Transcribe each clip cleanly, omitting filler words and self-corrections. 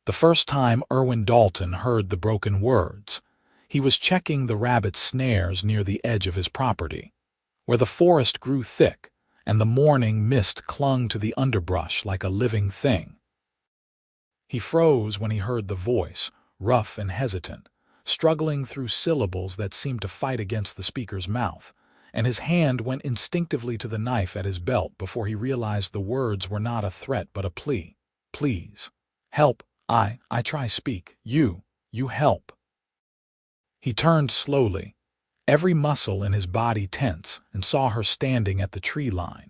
The first time Erwin Dalton heard the broken words, he was checking the rabbit snares near the edge of his property, where the forest grew thick and the morning mist clung to the underbrush like a living thing. He froze when he heard the voice, rough and hesitant, struggling through syllables that seemed to fight against the speaker's mouth, and his hand went instinctively to the knife at his belt before he realized the words were not a threat but a plea. Please. Help. I try speak. You help. He turned slowly, every muscle in his body tense, and saw her standing at the tree line.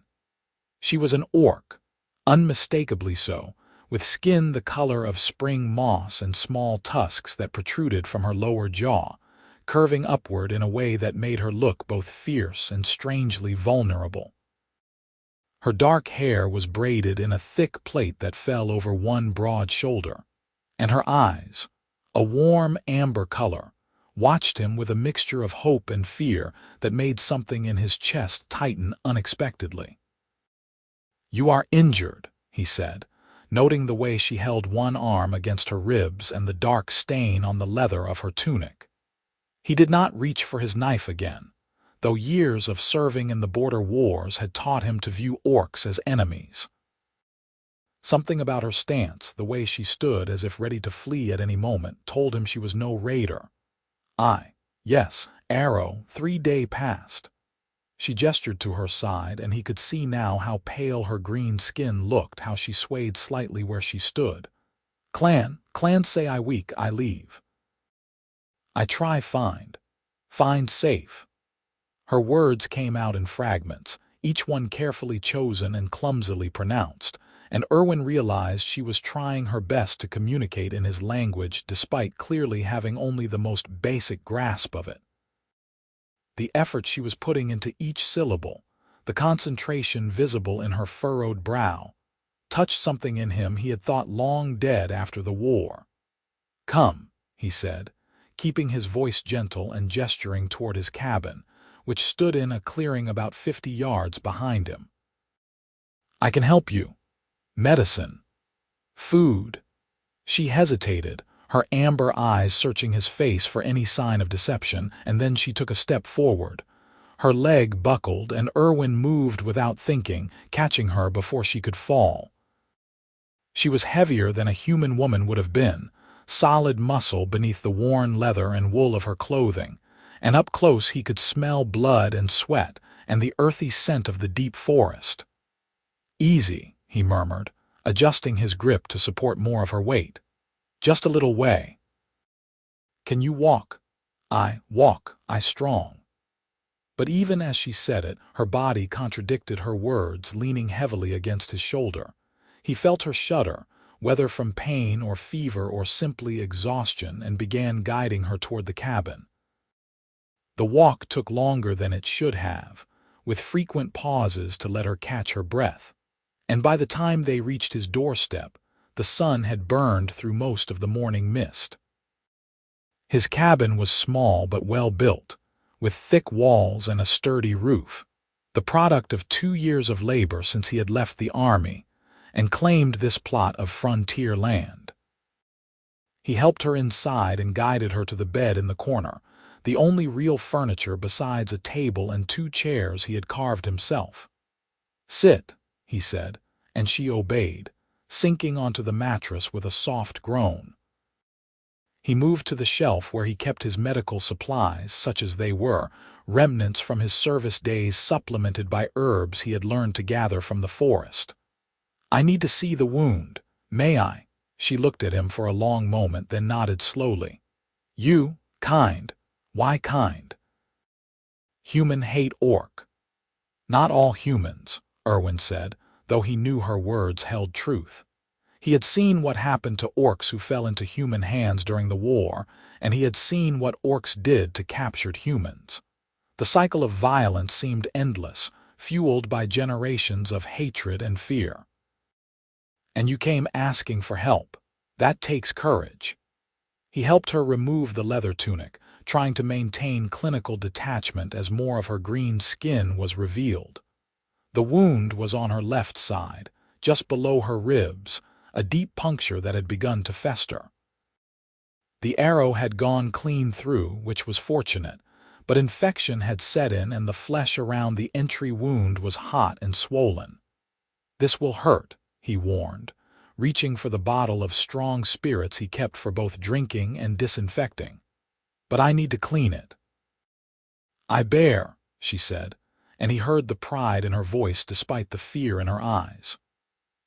She was an orc, unmistakably so, with skin the color of spring moss and small tusks that protruded from her lower jaw, curving upward in a way that made her look both fierce and strangely vulnerable. Her dark hair was braided in a thick plait that fell over one broad shoulder, and her eyes, a warm amber color, watched him with a mixture of hope and fear that made something in his chest tighten unexpectedly. "You are injured," he said, noting the way she held one arm against her ribs and the dark stain on the leather of her tunic. He did not reach for his knife again, though years of serving in the border wars had taught him to view orcs as enemies. Something about her stance, the way she stood as if ready to flee at any moment, told him she was no raider. Yes, arrow, 3-day past. She gestured to her side, and he could see now how pale her green skin looked, how she swayed slightly where she stood. Clan say I weak, I leave. I try find safe. Her words came out in fragments, each one carefully chosen and clumsily pronounced, and Erwin realized she was trying her best to communicate in his language despite clearly having only the most basic grasp of it. The effort she was putting into each syllable, the concentration visible in her furrowed brow, touched something in him he had thought long dead after the war. "Come," he said, keeping his voice gentle and gesturing toward his cabin, which stood in a clearing about 50 yards behind him. "I can help you. Medicine. Food." She hesitated, her amber eyes searching his face for any sign of deception, and then she took a step forward. Her leg buckled, and Erwin moved without thinking, catching her before she could fall. She was heavier than a human woman would have been, solid muscle beneath the worn leather and wool of her clothing, and up close he could smell blood and sweat and the earthy scent of the deep forest. "Easy," he murmured, adjusting his grip to support more of her weight. "Just a little way." "Can you walk?" "I strong." But even as she said it, her body contradicted her words, leaning heavily against his shoulder. He felt her shudder, whether from pain or fever or simply exhaustion, and began guiding her toward the cabin. The walk took longer than it should have, with frequent pauses to let her catch her breath, and by the time they reached his doorstep, the sun had burned through most of the morning mist. His cabin was small but well built, with thick walls and a sturdy roof, the product of 2 years of labor since he had left the army, and claimed this plot of frontier land. He helped her inside and guided her to the bed in the corner, the only real furniture besides a table and 2 chairs he had carved himself. "Sit," he said, and she obeyed, sinking onto the mattress with a soft groan. He moved to the shelf where he kept his medical supplies, such as they were, remnants from his service days supplemented by herbs he had learned to gather from the forest. "I need to see the wound. May I?" She looked at him for a long moment, then nodded slowly. "You, kind. Why kind?" "Human hate orc." "Not all humans," Erwin said, though he knew her words held truth. He had seen what happened to orcs who fell into human hands during the war, and he had seen what orcs did to captured humans. The cycle of violence seemed endless, fueled by generations of hatred and fear. "And you came asking for help. That takes courage." He helped her remove the leather tunic, trying to maintain clinical detachment as more of her green skin was revealed. The wound was on her left side, just below her ribs, a deep puncture that had begun to fester. The arrow had gone clean through, which was fortunate, but infection had set in and the flesh around the entry wound was hot and swollen. "This will hurt," he warned, reaching for the bottle of strong spirits he kept for both drinking and disinfecting. "But I need to clean it." "I bear," she said, and he heard the pride in her voice despite the fear in her eyes.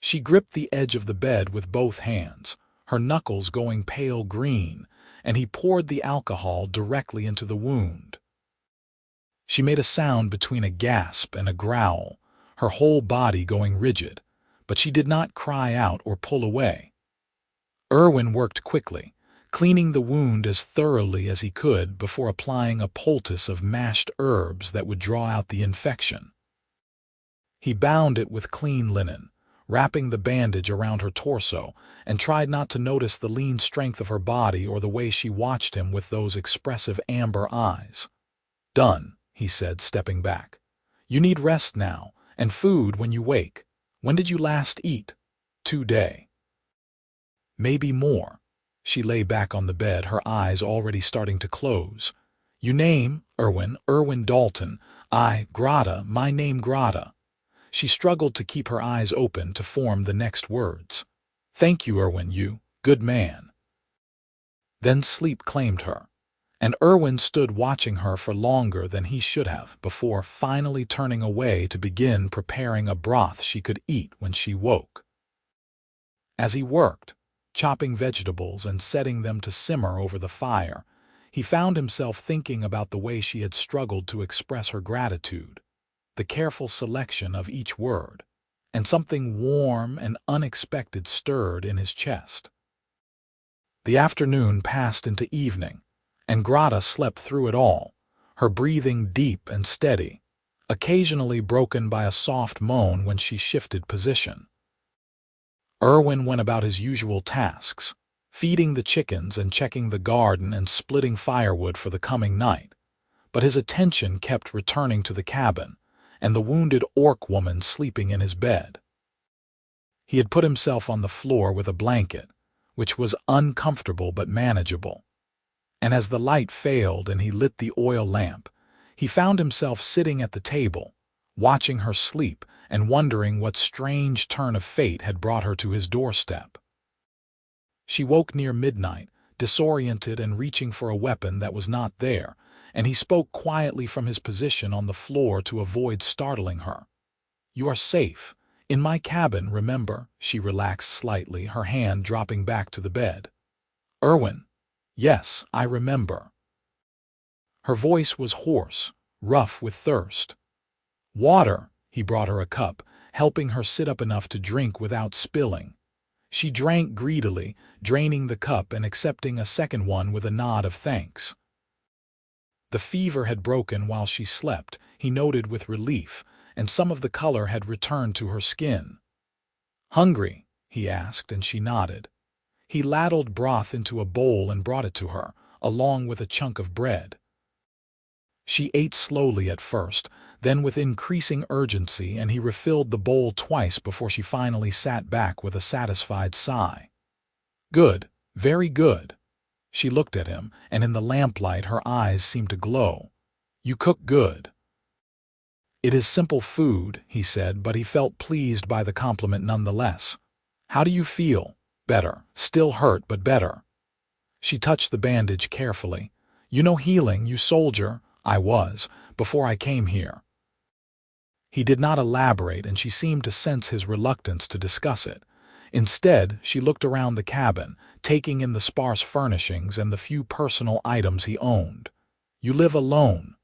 She gripped the edge of the bed with both hands, her knuckles going pale green, and he poured the alcohol directly into the wound. She made a sound between a gasp and a growl, her whole body going rigid, but she did not cry out or pull away. Erwin worked quickly, cleaning the wound as thoroughly as he could before applying a poultice of mashed herbs that would draw out the infection. He bound it with clean linen, wrapping the bandage around her torso, and tried not to notice the lean strength of her body or the way she watched him with those expressive amber eyes. "Done," he said, stepping back. "You need rest now, and food when you wake. When did you last eat?" "Today." "Maybe more." She lay back on the bed, her eyes already starting to close. "You name, Erwin Dalton. Grata, my name Grata." She struggled to keep her eyes open to form the next words. "Thank you, Erwin, you good man." Then sleep claimed her, and Erwin stood watching her for longer than he should have before finally turning away to begin preparing a broth she could eat when she woke. As he worked, chopping vegetables and setting them to simmer over the fire, he found himself thinking about the way she had struggled to express her gratitude, the careful selection of each word, and something warm and unexpected stirred in his chest. The afternoon passed into evening, and Grata slept through it all, her breathing deep and steady, occasionally broken by a soft moan when she shifted position. Erwin went about his usual tasks, feeding the chickens and checking the garden and splitting firewood for the coming night, but his attention kept returning to the cabin and the wounded orc woman sleeping in his bed. He had put himself on the floor with a blanket, which was uncomfortable but manageable, and as the light failed and he lit the oil lamp, he found himself sitting at the table, watching her sleep and wondering what strange turn of fate had brought her to his doorstep. She woke near midnight, disoriented and reaching for a weapon that was not there, and he spoke quietly from his position on the floor to avoid startling her. "You are safe. In my cabin, remember?" She relaxed slightly, her hand dropping back to the bed. "Erwin." "Yes, I remember." Her voice was hoarse, rough with thirst. "Water." He brought her a cup, helping her sit up enough to drink without spilling. She drank greedily, draining the cup and accepting a second one with a nod of thanks. The fever had broken while she slept, he noted with relief, and some of the color had returned to her skin. "Hungry?" he asked, and she nodded. He ladled broth into a bowl and brought it to her, along with a chunk of bread. She ate slowly at first, then with increasing urgency, and he refilled the bowl twice before she finally sat back with a satisfied sigh. "Good, very good." She looked at him, and in the lamplight her eyes seemed to glow. "You cook good." "It is simple food," he said, but he felt pleased by the compliment nonetheless. "How do you feel?" "Better. Still hurt, but better." She touched the bandage carefully. "You know healing, you soldier." "I was, before I came here." He did not elaborate, and she seemed to sense his reluctance to discuss it. Instead, she looked around the cabin, taking in the sparse furnishings and the few personal items he owned. "You live alone?"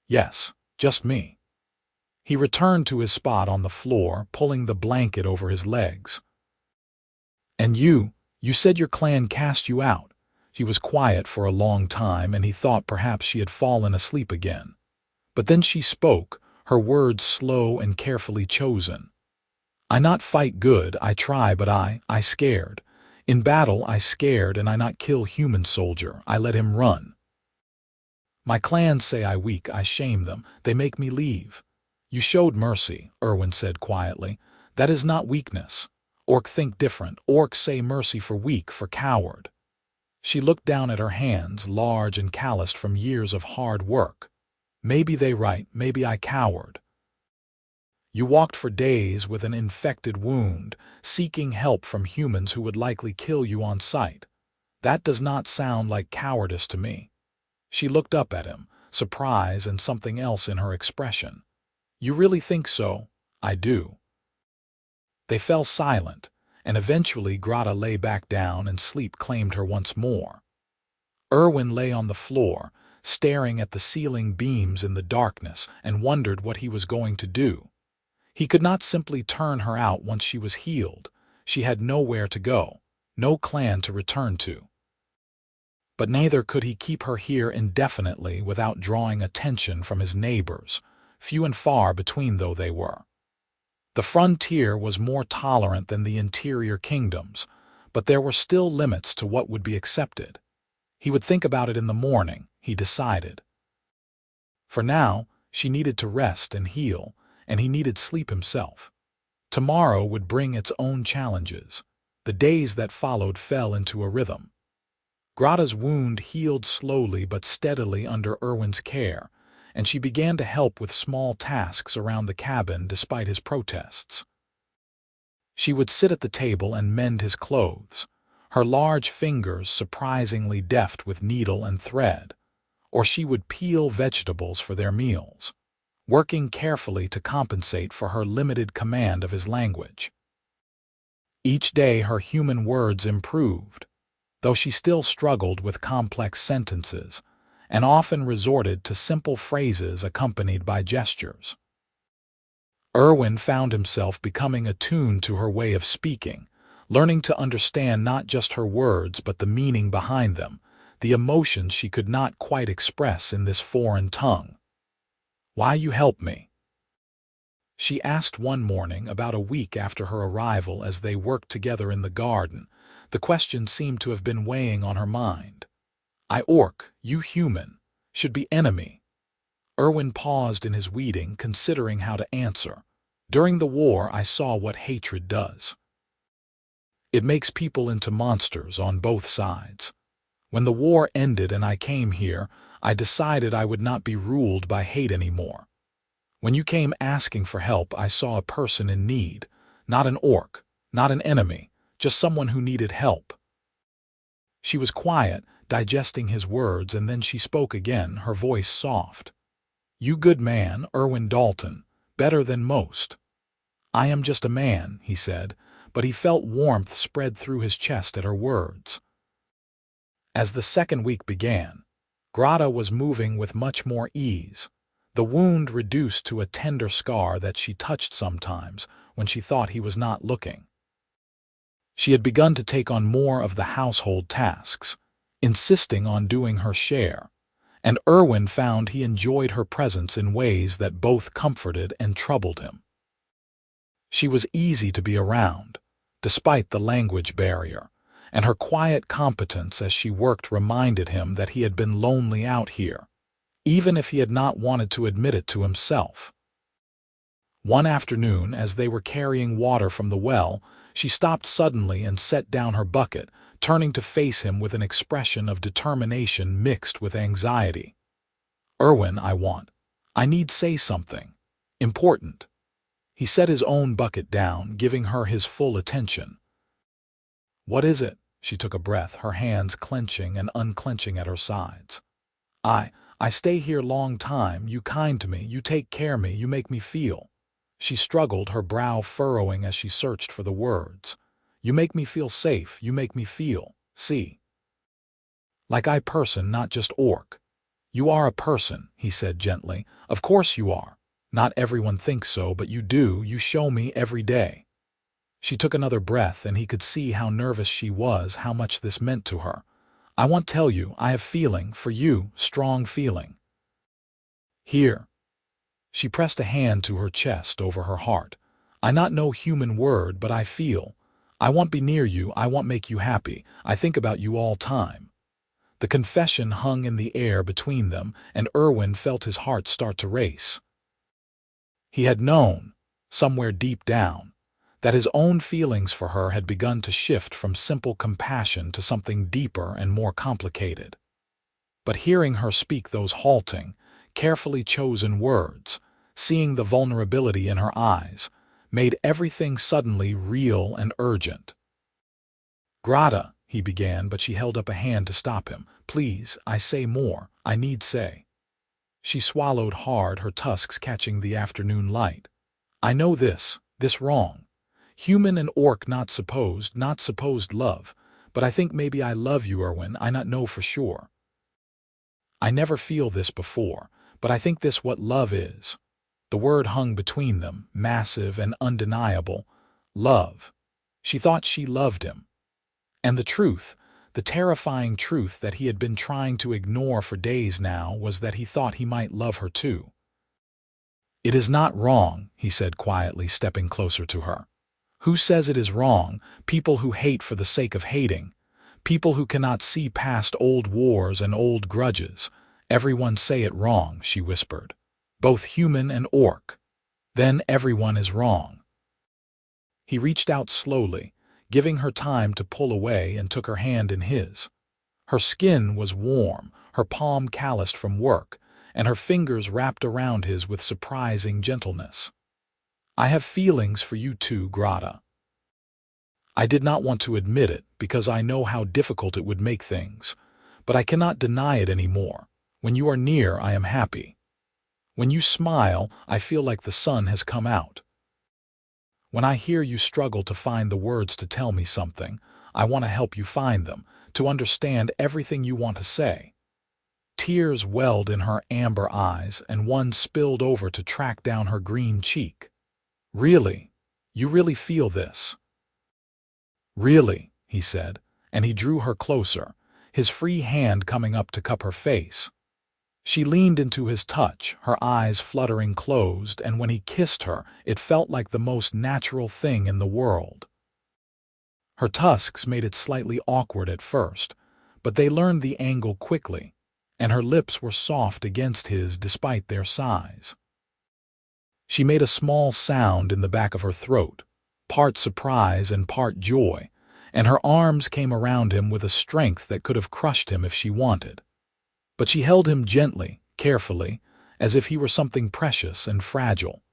"Yes, just me." He returned to his spot on the floor, pulling the blanket over his legs. "And you said your clan cast you out." She was quiet for a long time, and he thought perhaps she had fallen asleep again. But then she spoke, her words slow and carefully chosen. "I not fight good, I try, but I scared. In battle I scared, and I not kill human soldier, I let him run. My clan say I weak, I shame them, they make me leave." "You showed mercy," Erwin said quietly. "That is not weakness. Orc think different. Orcs say mercy for weak, for coward. She looked down at her hands, large and calloused from years of hard work. Maybe they right, maybe I coward. You walked for days with an infected wound, seeking help from humans who would likely kill you on sight. That does not sound like cowardice to me. She looked up at him, surprise and something else in her expression. You really think so? I do. They fell silent, and eventually Grata lay back down and sleep claimed her once more. Erwin lay on the floor, staring at the ceiling beams in the darkness, and wondered what he was going to do. He could not simply turn her out once she was healed. She had nowhere to go, no clan to return to. But neither could he keep her here indefinitely without drawing attention from his neighbors, few and far between though they were. The frontier was more tolerant than the interior kingdoms, but there were still limits to what would be accepted. He would think about it in the morning, he decided. For now, she needed to rest and heal, and he needed sleep himself. Tomorrow would bring its own challenges. The days that followed fell into a rhythm. Grata's wound healed slowly but steadily under Erwin's care, and she began to help with small tasks around the cabin despite his protests. She would sit at the table and mend his clothes, her large fingers surprisingly deft with needle and thread, or she would peel vegetables for their meals, working carefully to compensate for her limited command of his language. Each day her human words improved, though she still struggled with complex sentences, and often resorted to simple phrases accompanied by gestures. Erwin found himself becoming attuned to her way of speaking, learning to understand not just her words but the meaning behind them, the emotions she could not quite express in this foreign tongue. "Why you help me?" she asked one morning about a week after her arrival as they worked together in the garden. The question seemed to have been weighing on her mind. "I orc, you human, should be enemy." Erwin paused in his weeding, considering how to answer. "During the war I saw what hatred does. It makes people into monsters on both sides. When the war ended and I came here, I decided I would not be ruled by hate anymore. When you came asking for help, I saw a person in need, not an orc, not an enemy, just someone who needed help." She was quiet, digesting his words, and then she spoke again, her voice soft. "You good man, Erwin Dalton, better than most." "I am just a man," he said, but he felt warmth spread through his chest at her words. As the second week began, Grata was moving with much more ease, the wound reduced to a tender scar that she touched sometimes when she thought he was not looking. She had begun to take on more of the household tasks, insisting on doing her share, and Erwin found he enjoyed her presence in ways that both comforted and troubled him. She was easy to be around, despite the language barrier, and her quiet competence as she worked reminded him that he had been lonely out here, even if he had not wanted to admit it to himself. One afternoon, as they were carrying water from the well, she stopped suddenly and set down her bucket, turning to face him with an expression of determination mixed with anxiety. "Erwin, I need say something. Important." He set his own bucket down, giving her his full attention. "What is it?" She took a breath, her hands clenching and unclenching at her sides. I stay here long time, you kind to me, you take care me, you make me feel." She struggled, her brow furrowing as she searched for the words. "You make me feel safe, you make me feel, see. Like I person, not just orc." "You are a person," he said gently. "Of course you are. Not everyone thinks so, but you do, you show me every day." She took another breath, and he could see how nervous she was, how much this meant to her. "I want tell you, I have feeling, for you, strong feeling." "Here." She pressed a hand to her chest, over her heart. "I not know human word, but I feel. I want be near you, I want make you happy. I think about you all time." The confession hung in the air between them, and Erwin felt his heart start to race. He had known, somewhere deep down, that his own feelings for her had begun to shift from simple compassion to something deeper and more complicated. But hearing her speak those halting, carefully chosen words, seeing the vulnerability in her eyes, made everything suddenly real and urgent. "Grata," he began, but she held up a hand to stop him. "Please, I say more. I need say." She swallowed hard, her tusks catching the afternoon light. "I know this wrong. Human and orc not supposed love, but I think maybe I love you, Erwin, I not know for sure. I never feel this before, but I think this what love is." The word hung between them, massive and undeniable. Love. She thought she loved him. And the truth, the terrifying truth that he had been trying to ignore for days now, was that he thought he might love her too. "It is not wrong," he said quietly, stepping closer to her. "Who says it is wrong? People who hate for the sake of hating. People who cannot see past old wars and old grudges. Everyone say it wrong," she whispered. "Both human and orc. Then everyone is wrong." He reached out slowly, giving her time to pull away, and took her hand in his. Her skin was warm, her palm calloused from work, and her fingers wrapped around his with surprising gentleness. "I have feelings for you too, Grata. I did not want to admit it because I know how difficult it would make things, but I cannot deny it anymore. When you are near, I am happy. When you smile, I feel like the sun has come out. When I hear you struggle to find the words to tell me something, I want to help you find them, to understand everything you want to say." Tears welled in her amber eyes, and one spilled over to track down her green cheek. "Really? You really feel this?" "Really," he said, and he drew her closer, his free hand coming up to cup her face. She leaned into his touch, her eyes fluttering closed, and when he kissed her, it felt like the most natural thing in the world. Her tusks made it slightly awkward at first, but they learned the angle quickly, and her lips were soft against his despite their size. She made a small sound in the back of her throat, part surprise and part joy, and her arms came around him with a strength that could have crushed him if she wanted. But she held him gently, carefully, as if he were something precious and fragile.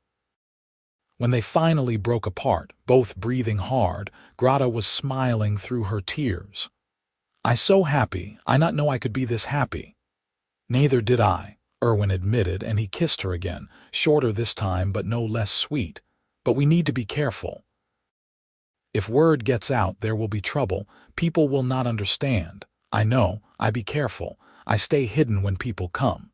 When they finally broke apart, both breathing hard, Grata was smiling through her tears. "I so happy, I not know I could be this happy." "Neither did I," Erwin admitted, and he kissed her again, shorter this time but no less sweet. "But we need to be careful. If word gets out, there will be trouble. People will not understand. I know, I be careful. I stay hidden when people come."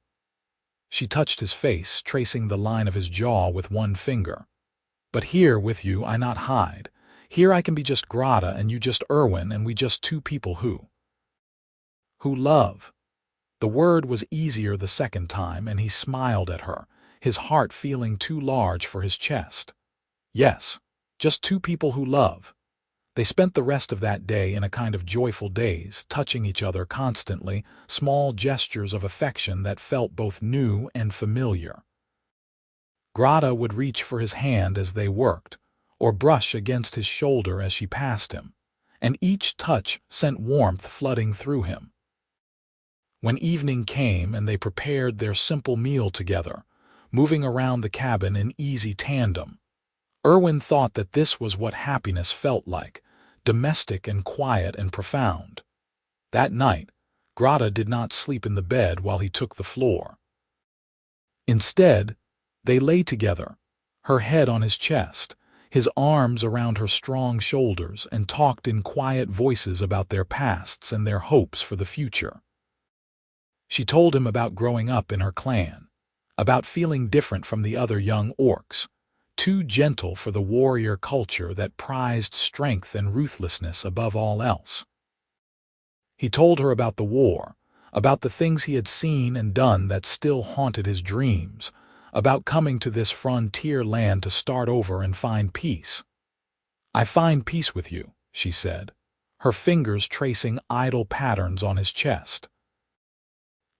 She touched his face, tracing the line of his jaw with one finger. "But here with you I not hide. Here I can be just Grata and you just Erwin, and we just two people who love." The word was easier the second time, and he smiled at her, his heart feeling too large for his chest. "Yes, just two people who love." They spent the rest of that day in a kind of joyful daze, touching each other constantly, small gestures of affection that felt both new and familiar. Grata would reach for his hand as they worked, or brush against his shoulder as she passed him, and each touch sent warmth flooding through him. When evening came and they prepared their simple meal together, moving around the cabin in easy tandem, Erwin thought that this was what happiness felt like, domestic and quiet and profound. That night, Grata did not sleep in the bed while he took the floor. Instead, they lay together, her head on his chest, his arms around her strong shoulders, and talked in quiet voices about their pasts and their hopes for the future. She told him about growing up in her clan, about feeling different from the other young orcs, too gentle for the warrior culture that prized strength and ruthlessness above all else. He told her about the war, about the things he had seen and done that still haunted his dreams, about coming to this frontier land to start over and find peace. "I find peace with you," she said, her fingers tracing idle patterns on his chest.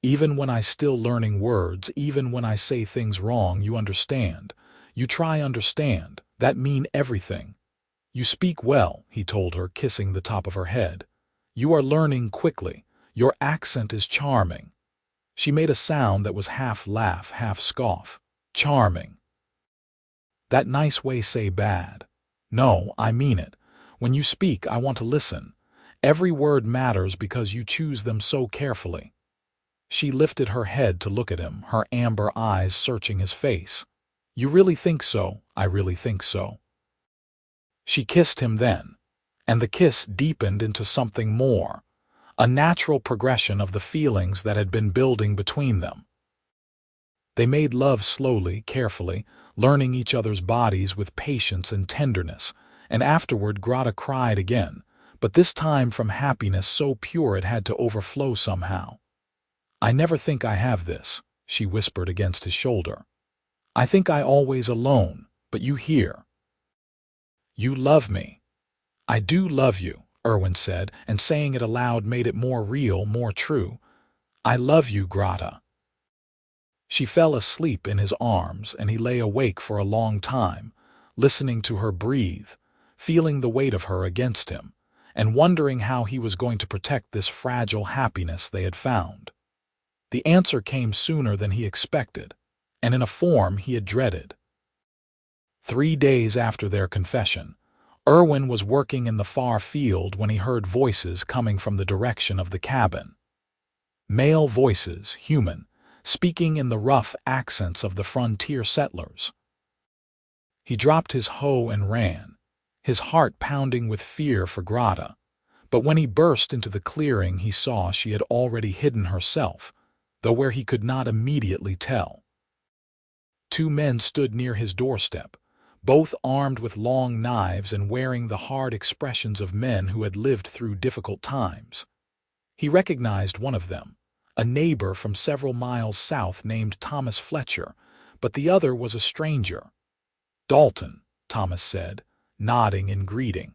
"Even when I still learning words, even when I say things wrong, you understand. You try understand. That mean everything. You speak well, he told her, kissing the top of her head. You are learning quickly. Your accent is charming. She made a sound that was half laugh, half scoff. Charming. That nice way say bad. No, I mean it. When you speak, I want to listen. Every word matters because you choose them so carefully. She lifted her head to look at him, her amber eyes searching his face. You really think so? I really think so. She kissed him then, and the kiss deepened into something more, a natural progression of the feelings that had been building between them. They made love slowly, carefully, learning each other's bodies with patience and tenderness, and afterward Grata cried again, but this time from happiness so pure it had to overflow somehow. I never think I have this, she whispered against his shoulder. I think I always alone, but you here. You love me. I do love you, Erwin said, and saying it aloud made it more real, more true. I love you, Grata. She fell asleep in his arms, and he lay awake for a long time, listening to her breathe, feeling the weight of her against him, and wondering how he was going to protect this fragile happiness they had found. The answer came sooner than he expected, and in a form he had dreaded. 3 days after their confession, Erwin was working in the far field when he heard voices coming from the direction of the cabin. Male voices, human, speaking in the rough accents of the frontier settlers. He dropped his hoe and ran, his heart pounding with fear for Grata, but when he burst into the clearing he saw she had already hidden herself, though where he could not immediately tell. 2 men stood near his doorstep, both armed with long knives and wearing the hard expressions of men who had lived through difficult times. He recognized one of them, a neighbor from several miles south named Thomas Fletcher, but the other was a stranger. Dalton, Thomas said, nodding in greeting.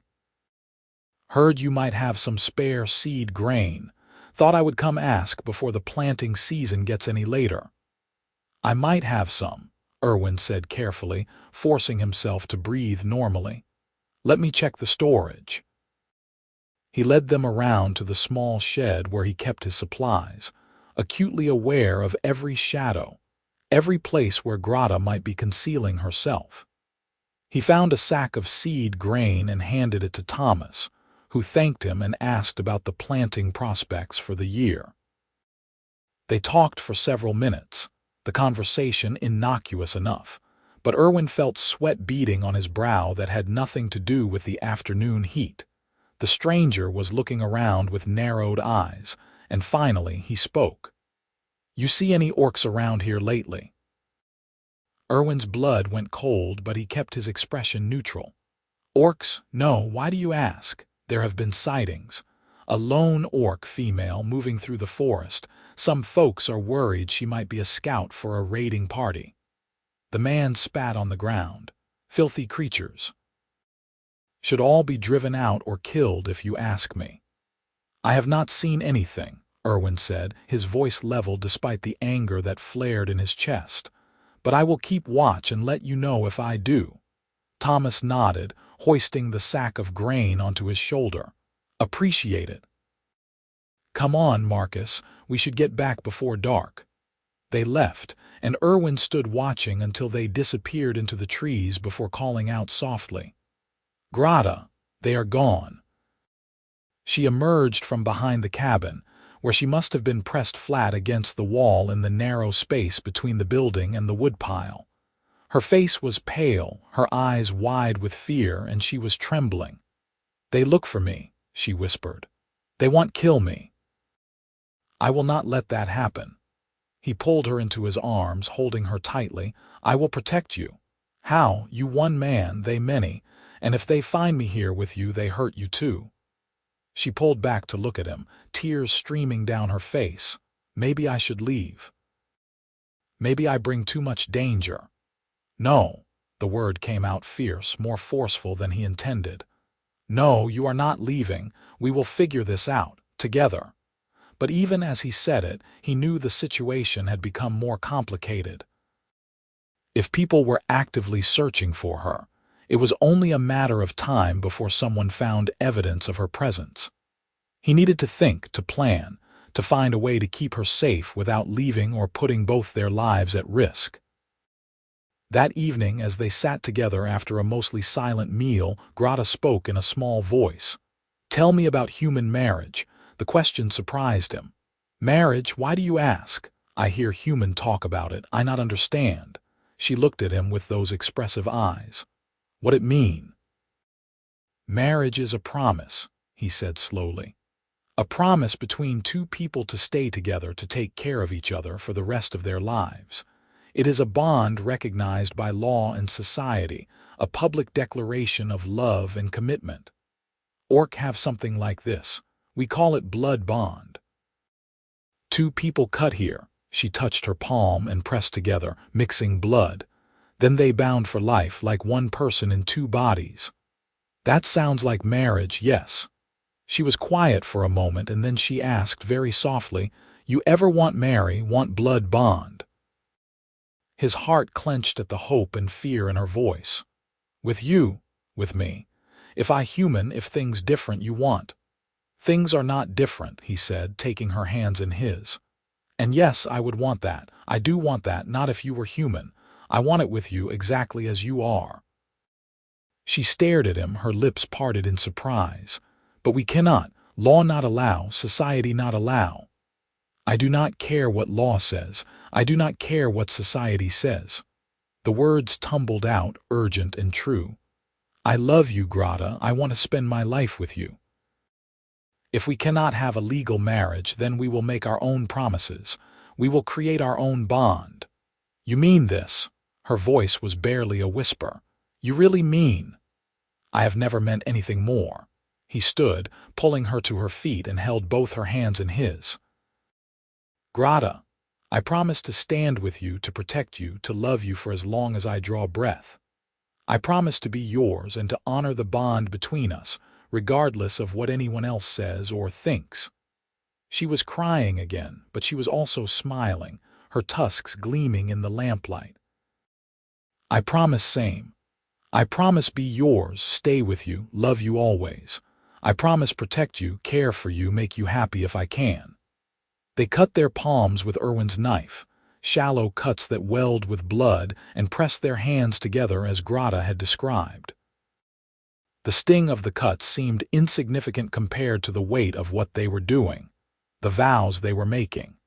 Heard you might have some spare seed grain. Thought I would come ask before the planting season gets any later. I might have some, Erwin said carefully, forcing himself to breathe normally. Let me check the storage. He led them around to the small shed where he kept his supplies, acutely aware of every shadow, every place where Grata might be concealing herself. He found a sack of seed grain and handed it to Thomas, who thanked him and asked about the planting prospects for the year. They talked for several minutes, the conversation innocuous enough, but Erwin felt sweat beading on his brow that had nothing to do with the afternoon heat. The stranger was looking around with narrowed eyes, and finally he spoke. You see any orcs around here lately? Erwin's blood went cold, but he kept his expression neutral. Orcs? No, why do you ask? There have been sightings. A lone orc female moving through the forest. Some folks are worried she might be a scout for a raiding party. The man spat on the ground. Filthy creatures. Should all be driven out or killed if you ask me. I have not seen anything, Erwin said, his voice level despite the anger that flared in his chest. But I will keep watch and let you know if I do. Thomas nodded, hoisting the sack of grain onto his shoulder. Appreciate it. Come on, Marcus, we should get back before dark. They left, and Erwin stood watching until they disappeared into the trees before calling out softly. Grata, they are gone. She emerged from behind the cabin, where she must have been pressed flat against the wall in the narrow space between the building and the woodpile. Her face was pale, her eyes wide with fear, and she was trembling. They look for me, she whispered. They want kill me. I will not let that happen. He pulled her into his arms, holding her tightly. I will protect you. How? You one man, they many, and if they find me here with you, they hurt you too. She pulled back to look at him, tears streaming down her face. Maybe I should leave. Maybe I bring too much danger. No, the word came out fierce, more forceful than he intended. No, you are not leaving. We will figure this out, together. But even as he said it, he knew the situation had become more complicated. If people were actively searching for her, It was only a matter of time before someone found evidence of her presence. He needed to think, to plan, to find a way to keep her safe without leaving or putting both their lives at risk. That evening, as they sat together after a mostly silent meal, Grata spoke in a small voice. "Tell me about human marriage." The question surprised him. "Marriage? Why do you ask? I hear human talk about it. I not understand." She looked at him with those expressive eyes. "What it mean?" "Marriage is a promise," he said slowly. "A promise between two people to stay together, to take care of each other for the rest of their lives. It is a bond recognized by law and society, a public declaration of love and commitment. Orc have something like this. We call it blood bond. Two people cut here." She touched her palm and pressed together, mixing blood. "Then they bound for life, like one person in two bodies. That sounds like marriage, yes." She was quiet for a moment, and then she asked very softly, "You ever want blood bond?" His heart clenched at the hope and fear in her voice. "With you, with me. If things different you want." "Things are not different," he said, taking her hands in his. "And yes, I would want that. I do want that, not if you were human. I want it with you exactly as you are." She stared at him, her lips parted in surprise. "But we cannot. Law not allow, society not allow." "I do not care what law says. I do not care what society says." The words tumbled out, urgent and true. "I love you, Grata. I want to spend my life with you. If we cannot have a legal marriage, then we will make our own promises. We will create our own bond." "You mean this?" Her voice was barely a whisper. "You really mean?" "I have never meant anything more." He stood, pulling her to her feet, and held both her hands in his. "Grata, I promise to stand with you, to protect you, to love you for as long as I draw breath. I promise to be yours and to honor the bond between us, regardless of what anyone else says or thinks." She was crying again, but she was also smiling, her tusks gleaming in the lamplight. "I promise same. I promise be yours, stay with you, love you always. I promise protect you, care for you, make you happy if I can." They cut their palms with Erwin's knife, shallow cuts that welled with blood, and pressed their hands together as Grata had described. The sting of the cuts seemed insignificant compared to the weight of what they were doing, the vows they were making.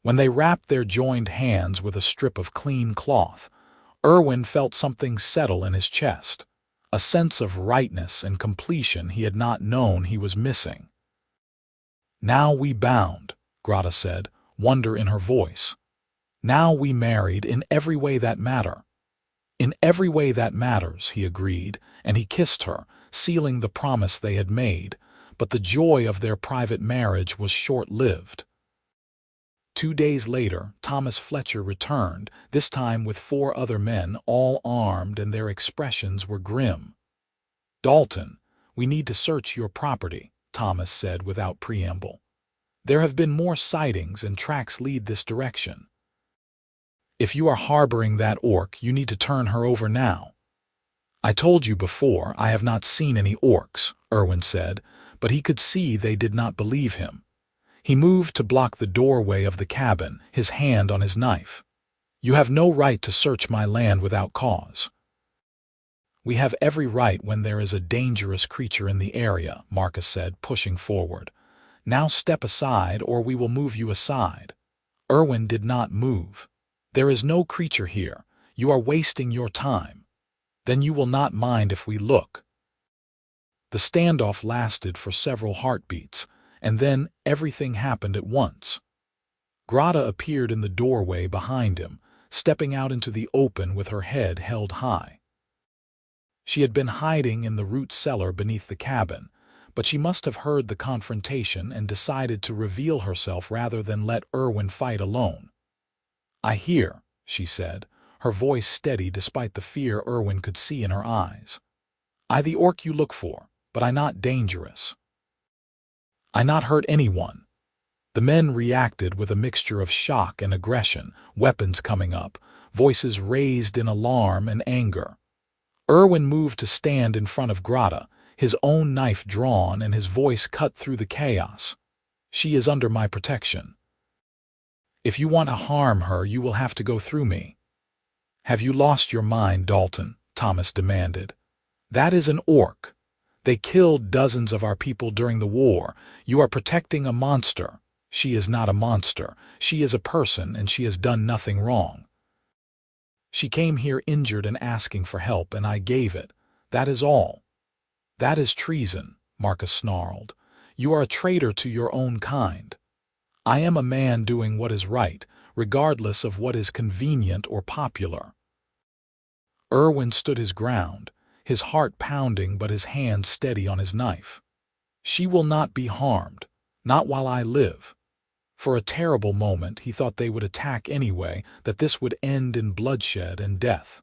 When they wrapped their joined hands with a strip of clean cloth, Erwin felt something settle in his chest, a sense of rightness and completion he had not known he was missing. "Now we bound," Grata said, wonder in her voice. "Now we married in every way that matter." "In every way that matters," he agreed, and he kissed her, sealing the promise they had made, but the joy of their private marriage was short-lived. 2 days later, Thomas Fletcher returned, this time with 4 other men, all armed, and their expressions were grim. "Dalton, we need to search your property," Thomas said without preamble. "There have been more sightings and tracks lead this direction. If you are harboring that orc, you need to turn her over now." "I told you before, I have not seen any orcs," Erwin said, but he could see they did not believe him. He moved to block the doorway of the cabin, his hand on his knife. "You have no right to search my land without cause." "We have every right when there is a dangerous creature in the area," Marcus said, pushing forward. "Now step aside, or we will move you aside." Erwin did not move. "There is no creature here. You are wasting your time." "Then you will not mind if we look." The standoff lasted for several heartbeats, and then everything happened at once. Grata appeared in the doorway behind him, stepping out into the open with her head held high. She had been hiding in the root cellar beneath the cabin, but she must have heard the confrontation and decided to reveal herself rather than let Erwin fight alone. "I hear," she said, her voice steady despite the fear Erwin could see in her eyes. "I the orc you look for, but I not dangerous. I not hurt anyone." The men reacted with a mixture of shock and aggression, weapons coming up, voices raised in alarm and anger. Erwin moved to stand in front of Grata, his own knife drawn and his voice cut through the chaos. She is under my protection. If you want to harm her, you will have to go through me. Have you lost your mind, Dalton? Thomas demanded. That is an orc. They killed dozens of our people during the war. You are protecting a monster. She is not a monster. She is a person, and she has done nothing wrong. She came here injured and asking for help, and I gave it. That is all. That is treason, Marcus snarled. You are a traitor to your own kind. I am a man doing what is right, regardless of what is convenient or popular. Erwin stood his ground, his heart pounding but his hand steady on his knife. She will not be harmed, not while I live. For a terrible moment he thought they would attack anyway, that this would end in bloodshed and death.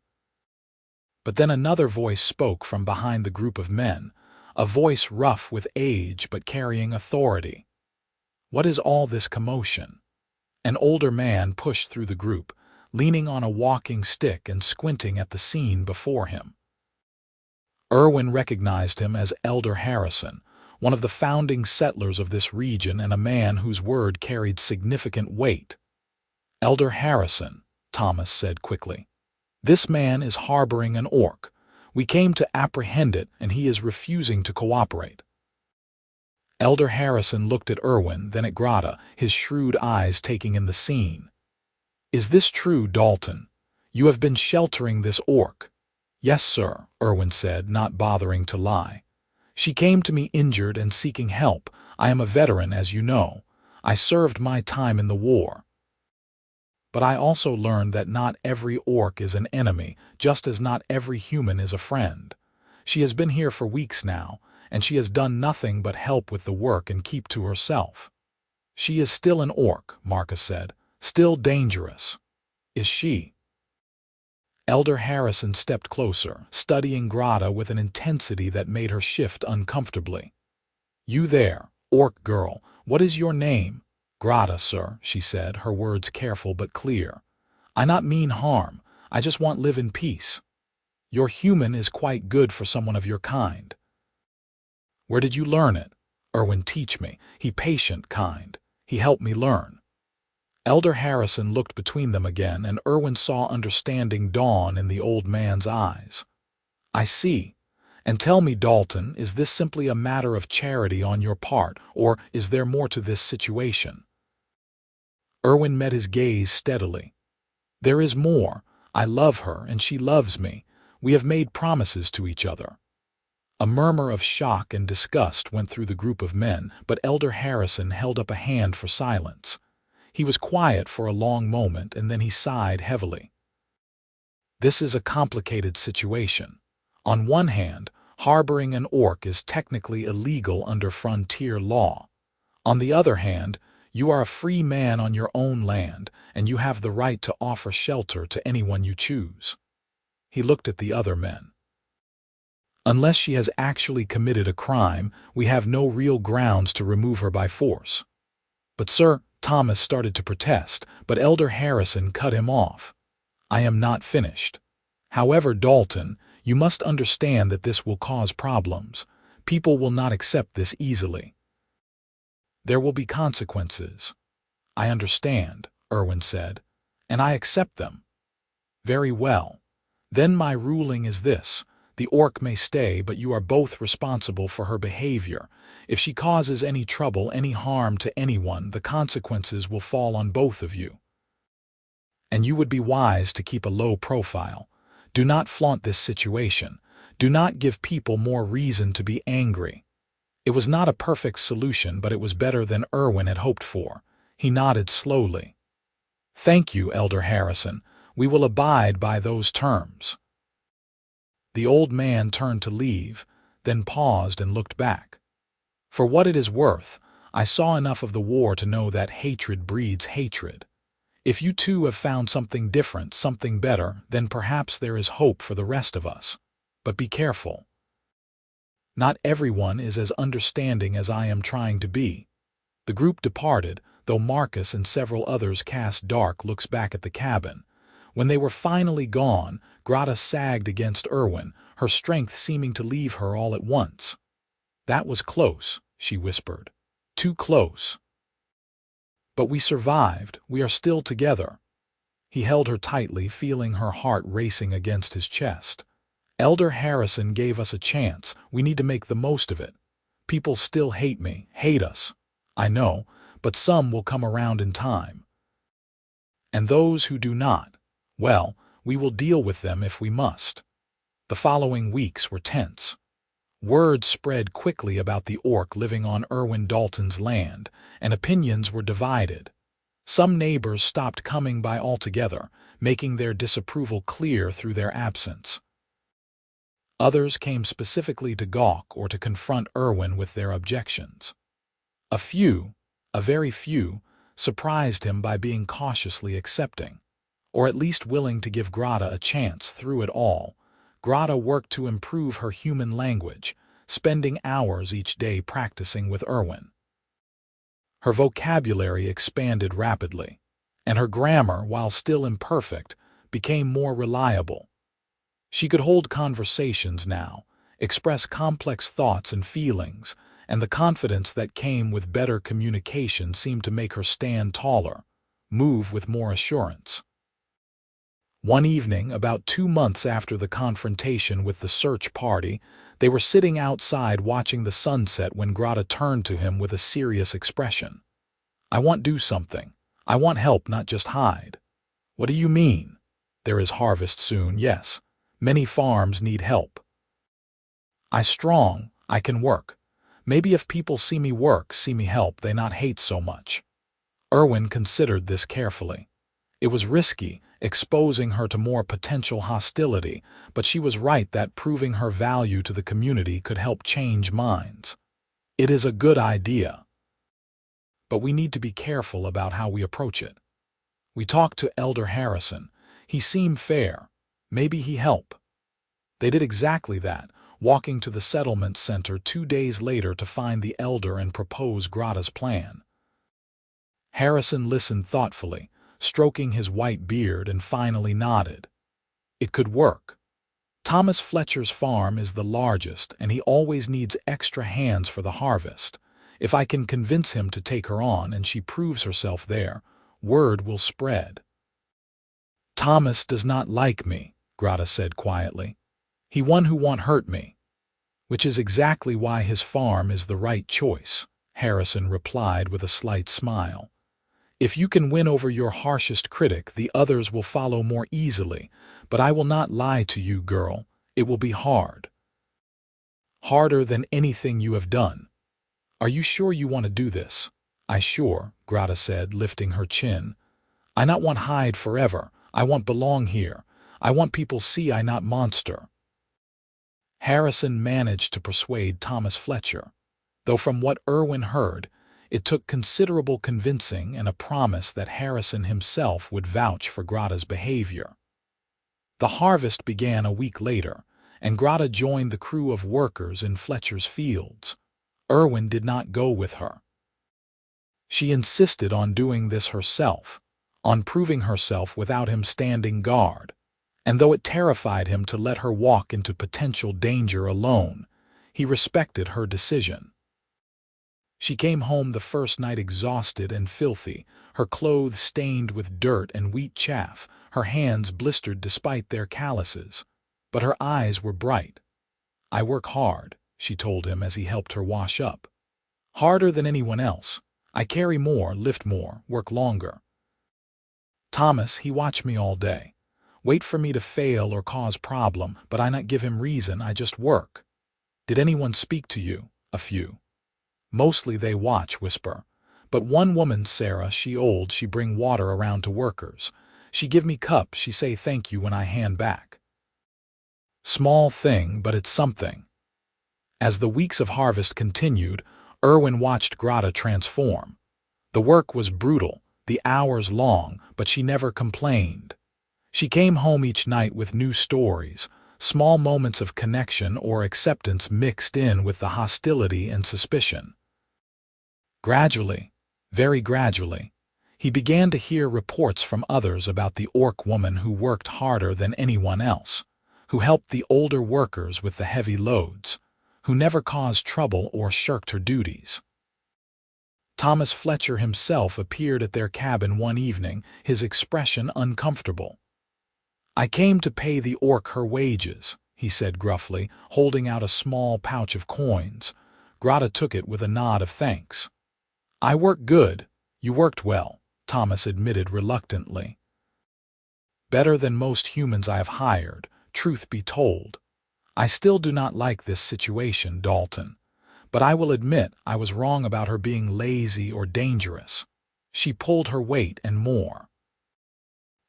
But then another voice spoke from behind the group of men, a voice rough with age but carrying authority. What is all this commotion? An older man pushed through the group, leaning on a walking stick and squinting at the scene before him. Erwin recognized him as Elder Harrison, one of the founding settlers of this region and a man whose word carried significant weight. Elder Harrison, Thomas said quickly. This man is harboring an orc. We came to apprehend it, and he is refusing to cooperate. Elder Harrison looked at Erwin, then at Grata, his shrewd eyes taking in the scene. Is this true, Dalton? You have been sheltering this orc. Yes, sir, Erwin said, not bothering to lie. She came to me injured and seeking help. I am a veteran, as you know. I served my time in the war. But I also learned that not every orc is an enemy, just as not every human is a friend. She has been here for weeks now, and she has done nothing but help with the work and keep to herself. She is still an orc, Marcus said, still dangerous. Is she? Elder Harrison stepped closer, studying Grata with an intensity that made her shift uncomfortably. You there, orc girl, what is your name? Grata, sir, she said, her words careful but clear. I not mean harm, I just want live in peace. Your human is quite good for someone of your kind. Where did you learn it? Erwin teach me. He patient kind. He helped me learn. Elder Harrison looked between them again, and Erwin saw understanding dawn in the old man's eyes. I see. And tell me, Dalton, is this simply a matter of charity on your part, or is there more to this situation? Erwin met his gaze steadily. There is more. I love her, and she loves me. We have made promises to each other. A murmur of shock and disgust went through the group of men, but Elder Harrison held up a hand for silence. He was quiet for a long moment, and then he sighed heavily. This is a complicated situation. On one hand, harboring an orc is technically illegal under frontier law. On the other hand, you are a free man on your own land, and you have the right to offer shelter to anyone you choose. He looked at the other men. Unless she has actually committed a crime, we have no real grounds to remove her by force. But sir, Thomas started to protest, but Elder Harrison cut him off. I am not finished. However, Dalton, you must understand that this will cause problems. People will not accept this easily. There will be consequences. I understand, Erwin said, and I accept them. Very well. Then my ruling is this. The orc may stay, but you are both responsible for her behavior. If she causes any trouble, any harm to anyone, the consequences will fall on both of you. And you would be wise to keep a low profile. Do not flaunt this situation. Do not give people more reason to be angry. It was not a perfect solution, but it was better than Erwin had hoped for. He nodded slowly. Thank you, Elder Harrison. We will abide by those terms. The old man turned to leave, then paused and looked back. For what it is worth, I saw enough of the war to know that hatred breeds hatred. If you two have found something different, something better, then perhaps there is hope for the rest of us. But be careful. Not everyone is as understanding as I am trying to be. The group departed, though Marcus and several others cast dark looks back at the cabin. When they were finally gone, Grata sagged against Erwin, her strength seeming to leave her all at once. "That was close," she whispered. "Too close. But we survived. We are still together." He held her tightly, feeling her heart racing against his chest. "Elder Harrison gave us a chance. We need to make the most of it. People still hate me, hate us. I know, but some will come around in time. And those who do not, well, we will deal with them if we must." The following weeks were tense. Word spread quickly about the orc living on Erwin Dalton's land, and opinions were divided. Some neighbors stopped coming by altogether, making their disapproval clear through their absence. Others came specifically to gawk or to confront Erwin with their objections. A few, a very few, surprised him by being cautiously accepting, or at least willing to give Grata a chance through it all. Grata worked to improve her human language, spending hours each day practicing with Erwin. Her vocabulary expanded rapidly, and her grammar, while still imperfect, became more reliable. She could hold conversations now, express complex thoughts and feelings, and the confidence that came with better communication seemed to make her stand taller, move with more assurance. One evening, about 2 months after the confrontation with the search party, they were sitting outside watching the sunset when Grata turned to him with a serious expression. "I want to do something. I want help, not just hide." "What do you mean?" "There is harvest soon, yes. Many farms need help. I strong, I can work. Maybe if people see me work, see me help, they not hate so much." Erwin considered this carefully. It was risky, exposing her to more potential hostility, but she was right that proving her value to the community could help change minds. "It is a good idea. But we need to be careful about how we approach it. We talked to Elder Harrison. He seemed fair. Maybe he help." They did exactly that, walking to the settlement center 2 days later to find the elder and propose Grata's plan. Harrison listened thoughtfully, stroking his white beard, and finally nodded. It could work. Thomas Fletcher's farm is the largest, and he always needs extra hands for the harvest. If I can convince him to take her on and she proves herself there, word will spread. "Thomas does not like me," Grata said quietly. "He one who won't hurt me." "Which is exactly why his farm is the right choice," Harrison replied with a slight smile. "If you can win over your harshest critic, the others will follow more easily, but I will not lie to you, girl. It will be hard. Harder than anything you have done. Are you sure you want to do this?" "I sure," Grata said, lifting her chin. "I not want hide forever. I want belong here. I want people see I not monster." Harrison managed to persuade Thomas Fletcher, though from what Erwin heard, it took considerable convincing and a promise that Harrison himself would vouch for Grata's behavior. The harvest began a week later, and Grata joined the crew of workers in Fletcher's fields. Erwin did not go with her. She insisted on doing this herself, on proving herself without him standing guard. And though it terrified him to let her walk into potential danger alone, he respected her decision. She came home the first night exhausted and filthy, her clothes stained with dirt and wheat chaff, her hands blistered despite their calluses. But her eyes were bright. "I work hard," she told him as he helped her wash up. "Harder than anyone else. I carry more, lift more, work longer. Thomas, he watch me all day. Wait for me to fail or cause problem, but I not give him reason, I just work." "Did anyone speak to you?" "A few. Mostly they watch, whisper. But one woman, Sarah, she old, she bring water around to workers. She give me cup, she say thank you when I hand back. Small thing, but it's something." As the weeks of harvest continued, Erwin watched Grata transform. The work was brutal, the hours long, but she never complained. She came home each night with new stories, small moments of connection or acceptance mixed in with the hostility and suspicion. Gradually, very gradually, He began to hear reports from others about the orc woman who worked harder than anyone else, who helped the older workers with the heavy loads, who never caused trouble or shirked her duties. Thomas Fletcher himself appeared at their cabin one evening, his expression uncomfortable. "I came to pay the orc her wages," he said gruffly, holding out a small pouch of coins. Grata took it with a nod of thanks. "I work good. You worked well," Thomas admitted reluctantly. "Better than most humans I have hired, truth be told. I still do not like this situation, Dalton. But I will admit I was wrong about her being lazy or dangerous. She pulled her weight and more."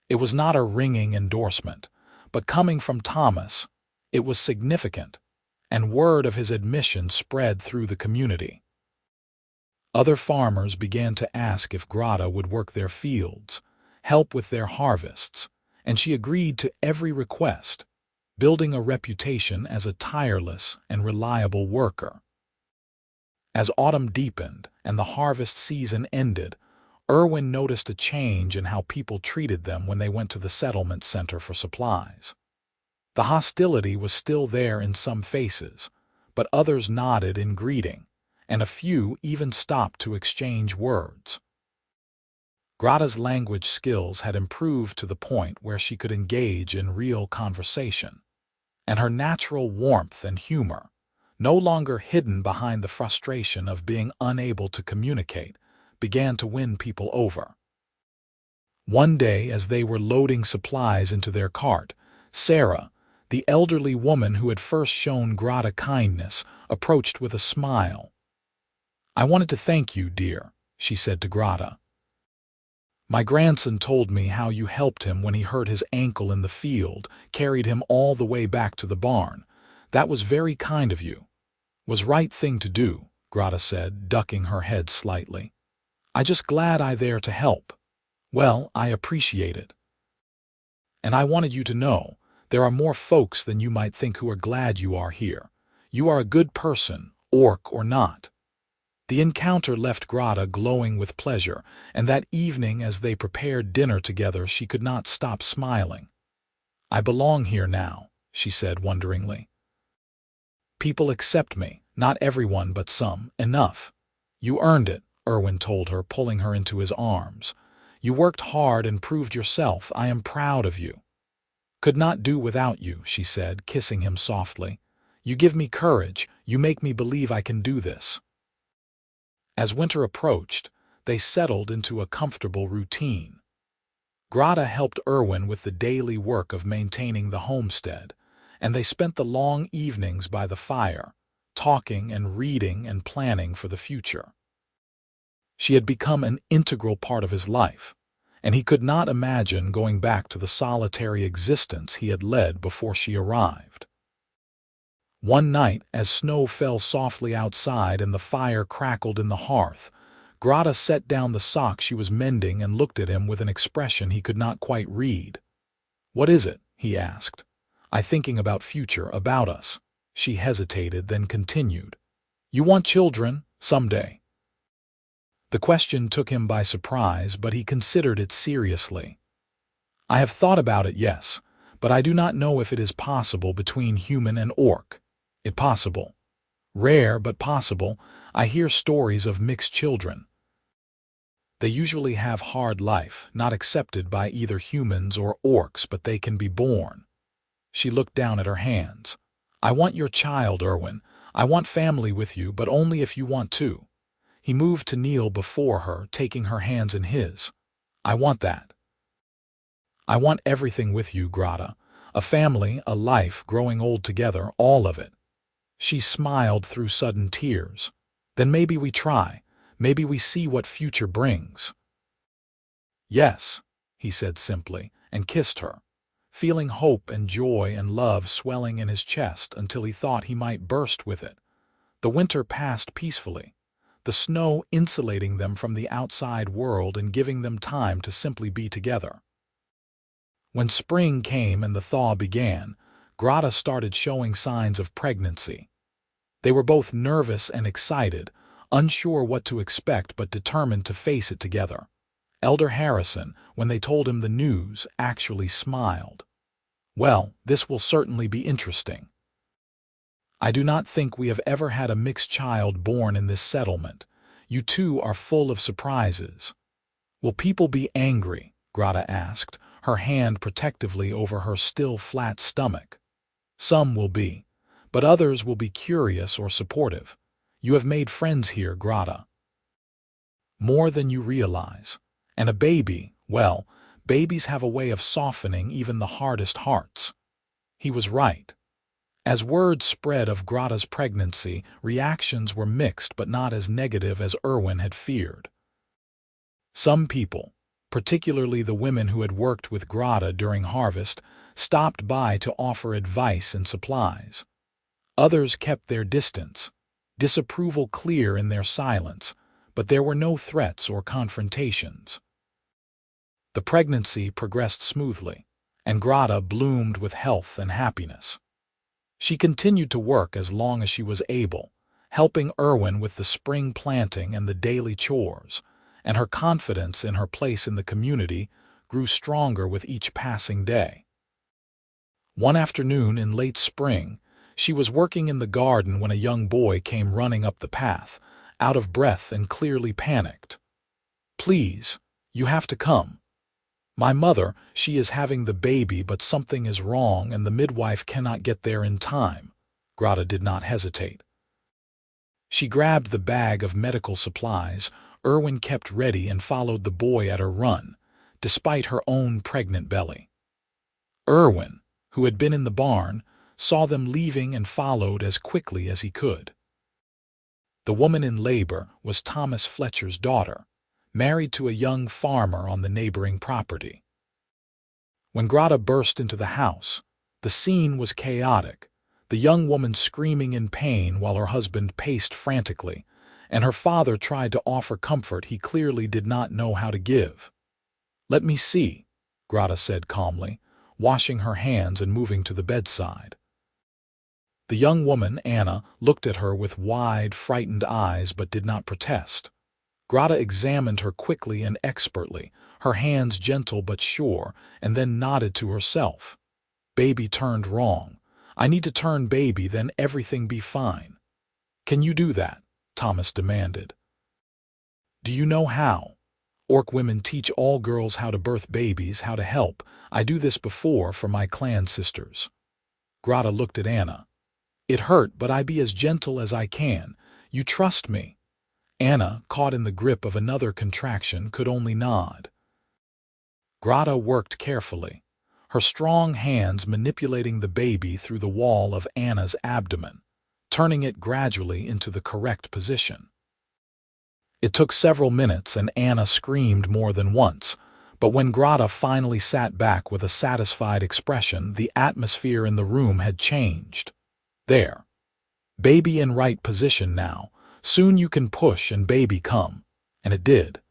It was not a ringing endorsement, but coming from Thomas, it was significant, and word of his admission spread through the community. Other farmers began to ask if Grata would work their fields, help with their harvests, and she agreed to every request, building a reputation as a tireless and reliable worker. As autumn deepened and the harvest season ended, Erwin noticed a change in how people treated them when they went to the settlement center for supplies. The hostility was still there in some faces, but others nodded in greeting, and a few even stopped to exchange words. Grata's language skills had improved to the point where she could engage in real conversation, and her natural warmth and humor, no longer hidden behind the frustration of being unable to communicate, began to win people over. One day, as they were loading supplies into their cart, Sarah, the elderly woman who had first shown Grata kindness, approached with a smile. "I wanted to thank you, dear," she said to Grata. "My grandson told me how you helped him when he hurt his ankle in the field, carried him all the way back to the barn. That was very kind of you." "Was right thing to do," Grata said, ducking her head slightly. "I just glad I there to help. Well, I appreciate it. And I wanted you to know, there are more folks than you might think who are glad you are here. You are a good person, orc or not." The encounter left Grata glowing with pleasure, and that evening as they prepared dinner together she could not stop smiling. "I belong here now," she said wonderingly. "People accept me, not everyone but some, enough." "You earned it," Erwin told her, pulling her into his arms. "You worked hard and proved yourself. I am proud of you." "Could not do without you," she said, kissing him softly. "You give me courage. You make me believe I can do this." As winter approached, they settled into a comfortable routine. Grata helped Erwin with the daily work of maintaining the homestead, and they spent the long evenings by the fire, talking and reading and planning for the future. She had become an integral part of his life, and he could not imagine going back to the solitary existence he had led before she arrived. One night, as snow fell softly outside and the fire crackled in the hearth, Grata set down the sock she was mending and looked at him with an expression he could not quite read. "What is it?" he asked. "I thinking about future, about us." She hesitated, then continued. "You want children, someday?" The question took him by surprise, but he considered it seriously. "I have thought about it, yes, but I do not know if it is possible between human and orc. It possible. Rare, but possible. I hear stories of mixed children. They usually have hard life, not accepted by either humans or orcs, but they can be born." She looked down at her hands. "I want your child, Erwin. I want family with you, but only if you want to." He moved to kneel before her, taking her hands in his. "I want that. I want everything with you, Grata. A family, a life, growing old together, all of it." She smiled through sudden tears. "Then maybe we try. Maybe we see what future brings." "Yes," he said simply, and kissed her, feeling hope and joy and love swelling in his chest until he thought he might burst with it. The winter passed peacefully, the snow insulating them from the outside world and giving them time to simply be together. When spring came and the thaw began, Grata started showing signs of pregnancy. They were both nervous and excited, unsure what to expect but determined to face it together. Elder Harrison, when they told him the news, actually smiled. "Well, this will certainly be interesting. I do not think we have ever had a mixed child born in this settlement. You two are full of surprises." "Will people be angry?" Grata asked, her hand protectively over her still flat stomach. "Some will be, but others will be curious or supportive. You have made friends here, Grata." "More than you realize. And a baby, well, babies have a way of softening even the hardest hearts." He was right. As word spread of Grata's pregnancy, reactions were mixed but not as negative as Erwin had feared. Some people, particularly the women who had worked with Grata during harvest, stopped by to offer advice and supplies. Others kept their distance, disapproval clear in their silence, but there were no threats or confrontations. The pregnancy progressed smoothly, and Grata bloomed with health and happiness. She continued to work as long as she was able, helping Erwin with the spring planting and the daily chores, and her confidence in her place in the community grew stronger with each passing day. One afternoon in late spring, she was working in the garden when a young boy came running up the path, out of breath and clearly panicked. "Please, you have to come. My mother, she is having the baby, but something is wrong and the midwife cannot get there in time." Grata did not hesitate. She grabbed the bag of medical supplies Erwin kept ready and followed the boy at a run, despite her own pregnant belly. Erwin, who had been in the barn, saw them leaving and followed as quickly as he could. The woman in labor was Thomas Fletcher's daughter, married to a young farmer on the neighboring property. When Grata burst into the house, the scene was chaotic, the young woman screaming in pain while her husband paced frantically, and her father tried to offer comfort he clearly did not know how to give. "Let me see," Grata said calmly, washing her hands and moving to the bedside. The young woman, Anna, looked at her with wide, frightened eyes but did not protest. Grata examined her quickly and expertly, her hands gentle but sure, and then nodded to herself. "Baby turned wrong. I need to turn baby, then everything be fine." "Can you do that?" Thomas demanded. "Do you know how? Orc women teach all girls how to birth babies, how to help. I do this before for my clan sisters." Grata looked at Anna. "It hurt, but I be as gentle as I can. You trust me?" Anna, caught in the grip of another contraction, could only nod. Grata worked carefully, her strong hands manipulating the baby through the wall of Anna's abdomen, turning it gradually into the correct position. It took several minutes and Anna screamed more than once, but when Grata finally sat back with a satisfied expression, the atmosphere in the room had changed. "There. Baby in right position now. Soon you can push and baby come." And it did.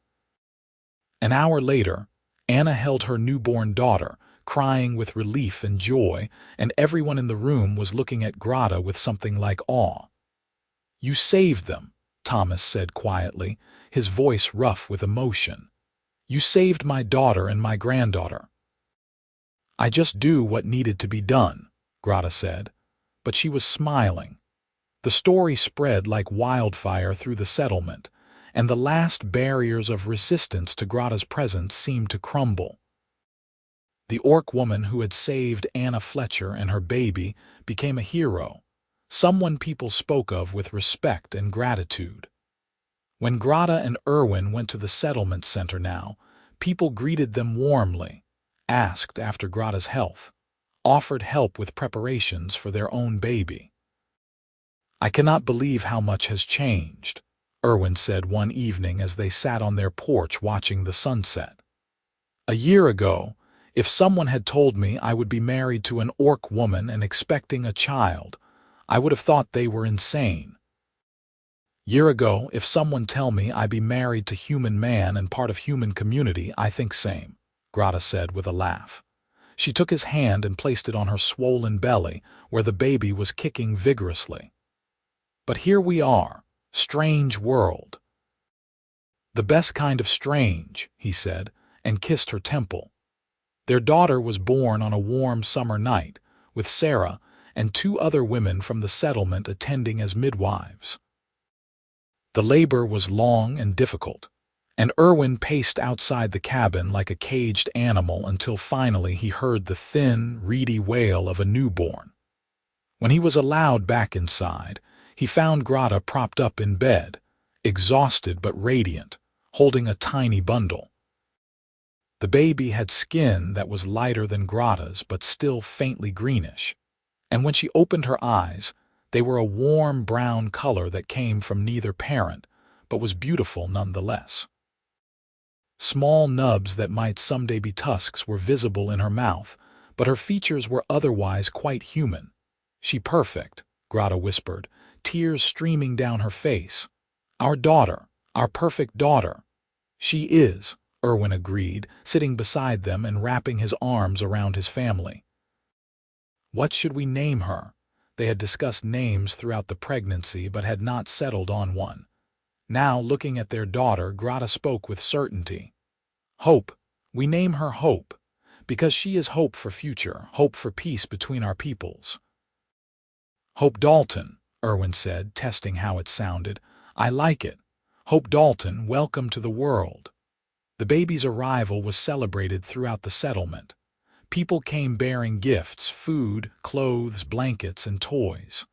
An hour later, Anna held her newborn daughter, crying with relief and joy, and everyone in the room was looking at Grata with something like awe. "You saved them," Thomas said quietly, his voice rough with emotion. "You saved my daughter and my granddaughter." "I just do what needed to be done," Grata said, but she was smiling. The story spread like wildfire through the settlement, and the last barriers of resistance to Grata's presence seemed to crumble. The orc woman who had saved Anna Fletcher and her baby became a hero, someone people spoke of with respect and gratitude. When Grata and Erwin went to the settlement center now, people greeted them warmly, asked after Grata's health, offered help with preparations for their own baby. "I cannot believe how much has changed," Erwin said one evening as they sat on their porch watching the sunset. "A year ago, if someone had told me I would be married to an orc woman and expecting a child, I would have thought they were insane. Year ago, if someone tell me I be married to human man and part of human community, I think same," Grata said with a laugh. She took his hand and placed it on her swollen belly, where the baby was kicking vigorously. "But here we are. Strange world." "The best kind of strange," he said, and kissed her temple. Their daughter was born on a warm summer night, with Sarah and 2 other women from the settlement attending as midwives. The labor was long and difficult, and Erwin paced outside the cabin like a caged animal until finally he heard the thin, reedy wail of a newborn. When he was allowed back inside, he found Grata propped up in bed, exhausted but radiant, holding a tiny bundle. The baby had skin that was lighter than Grata's but still faintly greenish, and when she opened her eyes, they were a warm brown color that came from neither parent, but was beautiful nonetheless. Small nubs that might someday be tusks were visible in her mouth, but her features were otherwise quite human. "She perfect," Grata whispered, tears streaming down her face. "Our daughter, our perfect daughter." "She is," Erwin agreed, sitting beside them and wrapping his arms around his family. "What should we name her?" They had discussed names throughout the pregnancy but had not settled on one. Now, looking at their daughter, Grata spoke with certainty. "Hope. We name her Hope, because she is hope for future, hope for peace between our peoples." "Hope Dalton," Erwin said, testing how it sounded. "I like it. Hope Dalton, welcome to the world." The baby's arrival was celebrated throughout the settlement. People came bearing gifts, food, clothes, blankets, and toys.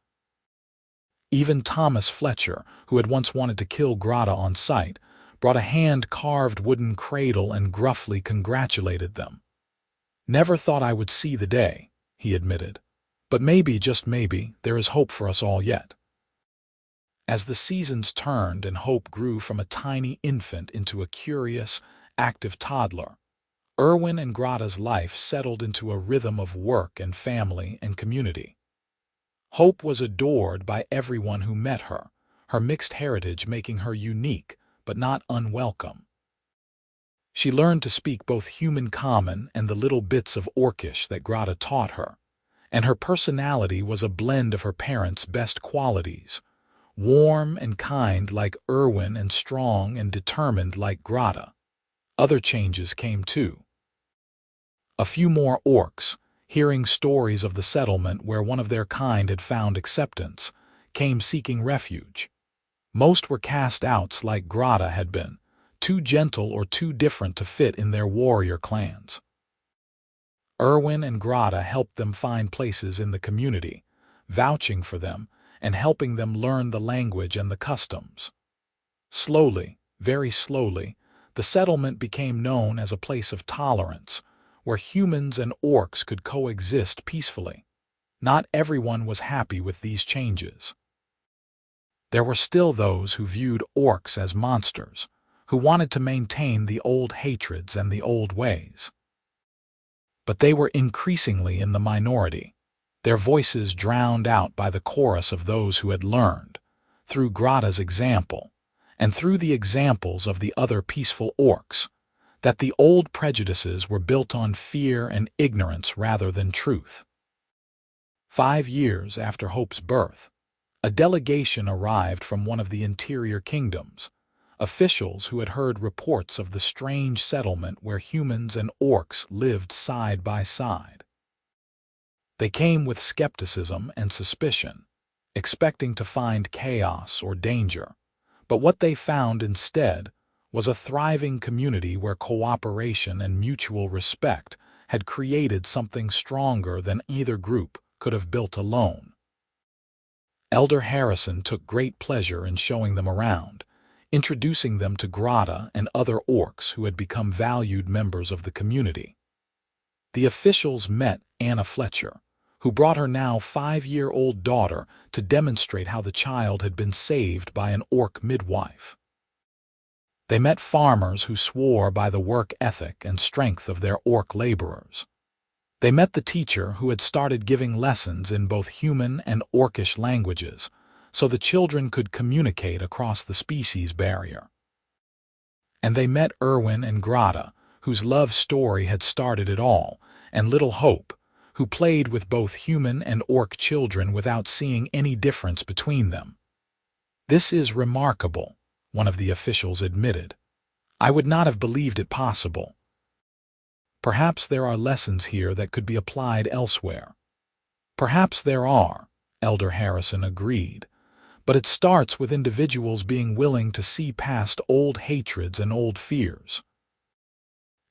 Even Thomas Fletcher, who had once wanted to kill Grata on sight, brought a hand-carved wooden cradle and gruffly congratulated them. "Never thought I would see the day," he admitted. "But maybe, just maybe, there is hope for us all yet." As the seasons turned and Hope grew from a tiny infant into a curious, active toddler, Erwin and Grata's life settled into a rhythm of work and family and community. Hope was adored by everyone who met her, her mixed heritage making her unique but not unwelcome. She learned to speak both human common and the little bits of Orcish that Grata taught her, and her personality was a blend of her parents' best qualities, warm and kind like Erwin and strong and determined like Grata. Other changes came too. A few more orcs, hearing stories of the settlement where one of their kind had found acceptance, came seeking refuge. Most were cast-outs like Grata had been, too gentle or too different to fit in their warrior clans. Erwin and Grata helped them find places in the community, vouching for them and helping them learn the language and the customs. Slowly, very slowly, the settlement became known as a place of tolerance, where humans and orcs could coexist peacefully. Not everyone was happy with these changes. There were still those who viewed orcs as monsters, who wanted to maintain the old hatreds and the old ways. But they were increasingly in the minority, their voices drowned out by the chorus of those who had learned, through Grata's example, and through the examples of the other peaceful orcs, that the old prejudices were built on fear and ignorance rather than truth. 5 years after Hope's birth, a delegation arrived from one of the interior kingdoms, officials who had heard reports of the strange settlement where humans and orcs lived side by side. They came with skepticism and suspicion, expecting to find chaos or danger, but what they found instead was a thriving community where cooperation and mutual respect had created something stronger than either group could have built alone. Elder Harrison took great pleasure in showing them around, introducing them to Grata and other orcs who had become valued members of the community. The officials met Anna Fletcher, who brought her now 5-year-old daughter to demonstrate how the child had been saved by an orc midwife. They met farmers who swore by the work ethic and strength of their orc laborers. They met the teacher who had started giving lessons in both human and orcish languages, so the children could communicate across the species barrier. And they met Erwin and Grata, whose love story had started it all, and little Hope, who played with both human and orc children without seeing any difference between them. "This is remarkable," one of the officials admitted. I would not have believed it possible. Perhaps there are lessons here that could be applied elsewhere. Perhaps there are, Elder Harrison agreed, but it starts with individuals being willing to see past old hatreds and old fears.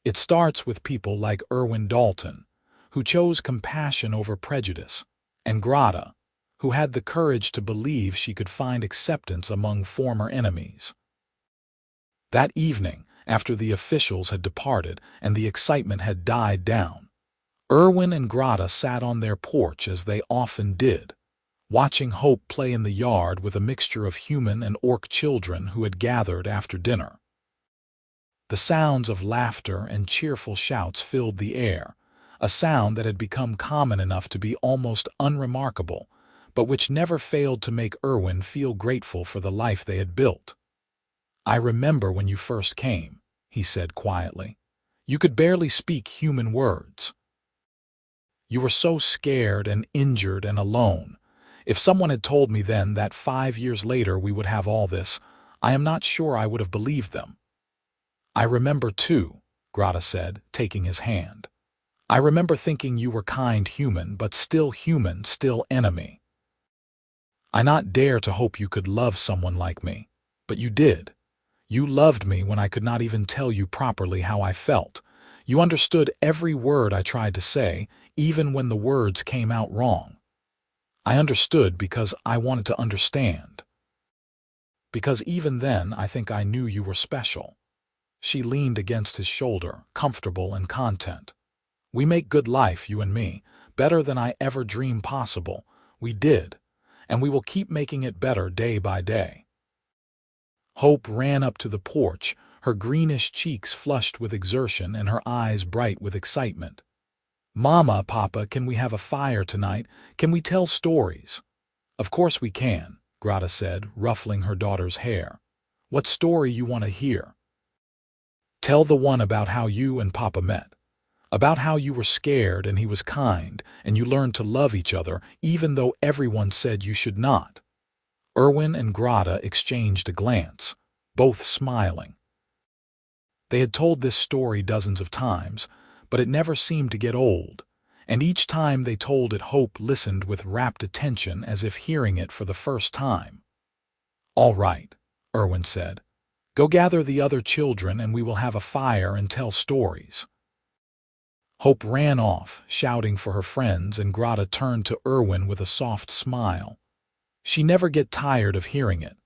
It starts with people like Erwin Dalton, who chose compassion over prejudice, and Grata, who had the courage to believe she could find acceptance among former enemies. That evening, after the officials had departed and the excitement had died down, Erwin and Grata sat on their porch as they often did, watching Hope play in the yard with a mixture of human and orc children who had gathered after dinner. The sounds of laughter and cheerful shouts filled the air, a sound that had become common enough to be almost unremarkable, but which never failed to make Erwin feel grateful for the life they had built. "I remember when you first came," he said quietly. "You could barely speak human words. You were so scared and injured and alone. If someone had told me then that 5 years later we would have all this, I am not sure I would have believed them." "I remember too," Grata said, taking his hand. "I remember thinking you were kind human, but still human, still enemy. I not dare to hope you could love someone like me, but you did. You loved me when I could not even tell you properly how I felt. You understood every word I tried to say, even when the words came out wrong. I understood because I wanted to understand. Because even then I think I knew you were special." She leaned against his shoulder, comfortable and content. "We make good life, you and me, better than I ever dreamed possible. We did, and we will keep making it better day by day." Hope ran up to the porch, her greenish cheeks flushed with exertion and her eyes bright with excitement. "Mama, Papa, can we have a fire tonight? Can we tell stories?" "Of course we can," Grata said, ruffling her daughter's hair. "What story you want to hear?" "Tell the one about how you and Papa met. About how you were scared and he was kind, and you learned to love each other even though everyone said you should not." Erwin and Grata exchanged a glance, both smiling. They had told this story dozens of times, but it never seemed to get old, and each time they told it Hope listened with rapt attention as if hearing it for the first time. "All right," Erwin said. "Go gather the other children and we will have a fire and tell stories." Hope ran off, shouting for her friends, and Grata turned to Erwin with a soft smile. She never get tired of hearing it,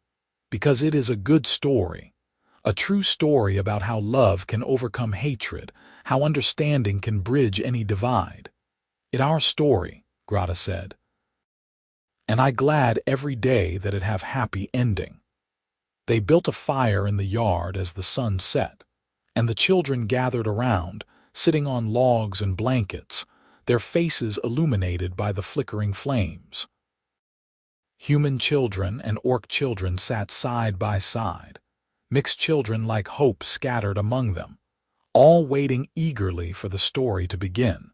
because it is a good story, a true story about how love can overcome hatred, how understanding can bridge any divide. "It our story," Grata said, "and I glad every day that it have happy ending." They built a fire in the yard as the sun set, and the children gathered around, sitting on logs and blankets, their faces illuminated by the flickering flames. Human children and orc children sat side by side, mixed children like Hope scattered among them, all waiting eagerly for the story to begin.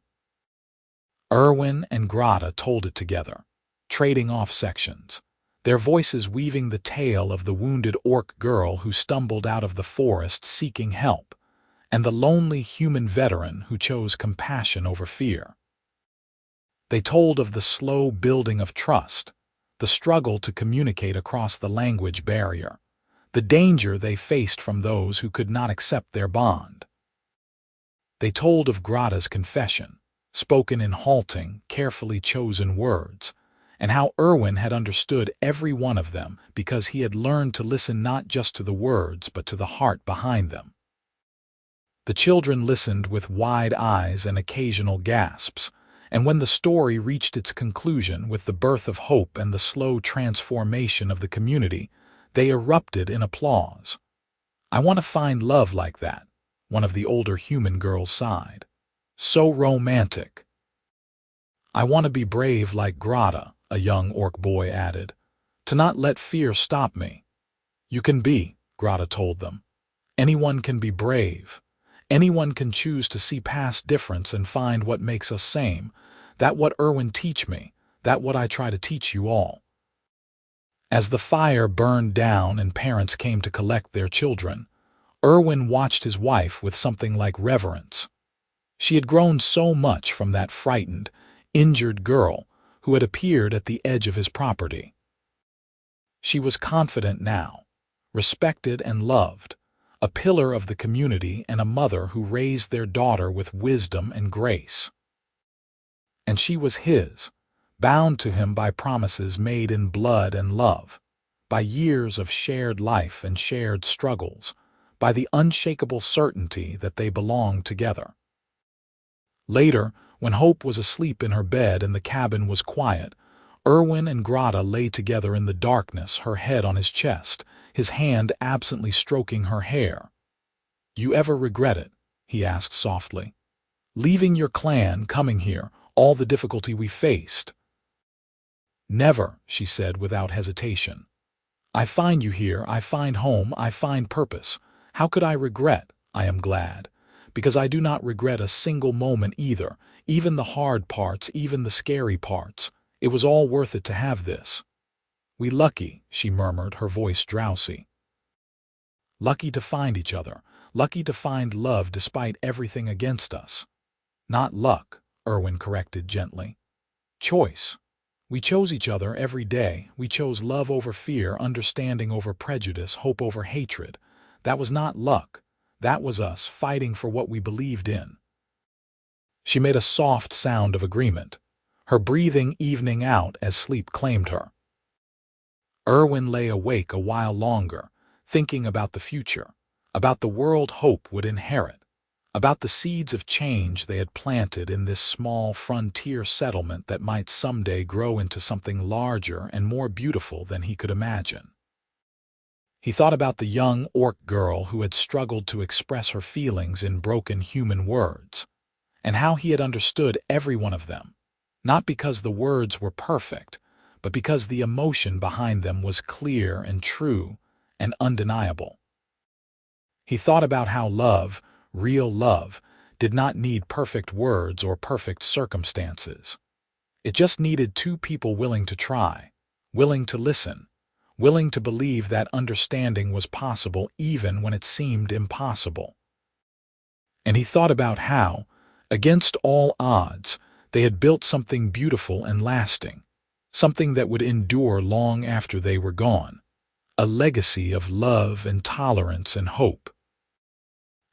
Erwin and Grata told it together, trading off sections, their voices weaving the tale of the wounded orc girl who stumbled out of the forest seeking help, and the lonely human veteran who chose compassion over fear. They told of the slow building of trust, the struggle to communicate across the language barrier, the danger they faced from those who could not accept their bond. They told of Grata's confession, spoken in halting, carefully chosen words, and how Erwin had understood every one of them because he had learned to listen not just to the words but to the heart behind them. The children listened with wide eyes and occasional gasps, and when the story reached its conclusion with the birth of hope and the slow transformation of the community, they erupted in applause. "I want to find love like that," one of the older human girls sighed. "So romantic." "I want to be brave like Grata," a young orc boy added. "To not let fear stop me." "You can be," Grata told them. "Anyone can be brave. Anyone can choose to see past difference and find what makes us same. That what Erwin teach me, that what I try to teach you all." As the fire burned down and parents came to collect their children, Erwin watched his wife with something like reverence. She had grown so much from that frightened, injured girl who had appeared at the edge of his property. She was confident now, respected and loved, a pillar of the community and a mother who raised their daughter with wisdom and grace. And she was his, bound to him by promises made in blood and love, by years of shared life and shared struggles, by the unshakable certainty that they belonged together. Later, when Hope was asleep in her bed and the cabin was quiet, Erwin and Grata lay together in the darkness, her head on his chest, his hand absently stroking her hair. "You ever regret it?" he asked softly. "Leaving your clan, coming here, all the difficulty we faced?" "Never," she said without hesitation. "I find you here, I find home, I find purpose. How could I regret? I am glad. Because I do not regret a single moment either, even the hard parts, even the scary parts. It was all worth it to have this." "We lucky," she murmured, her voice drowsy. "Lucky to find each other, lucky to find love despite everything against us." "Not luck," Erwin corrected gently. "Choice. We chose each other every day. We chose love over fear, understanding over prejudice, hope over hatred. That was not luck. That was us fighting for what we believed in." She made a soft sound of agreement, her breathing evening out as sleep claimed her. Erwin lay awake a while longer, thinking about the future, about the world Hope would inherit, about the seeds of change they had planted in this small frontier settlement that might someday grow into something larger and more beautiful than he could imagine. He thought about the young orc girl who had struggled to express her feelings in broken human words, and how he had understood every one of them, not because the words were perfect, but because the emotion behind them was clear and true and undeniable. He thought about how love, real love, did not need perfect words or perfect circumstances. It just needed two people willing to try, willing to listen, willing to believe that understanding was possible even when it seemed impossible. And he thought about how, against all odds, they had built something beautiful and lasting, something that would endure long after they were gone, a legacy of love and tolerance and hope.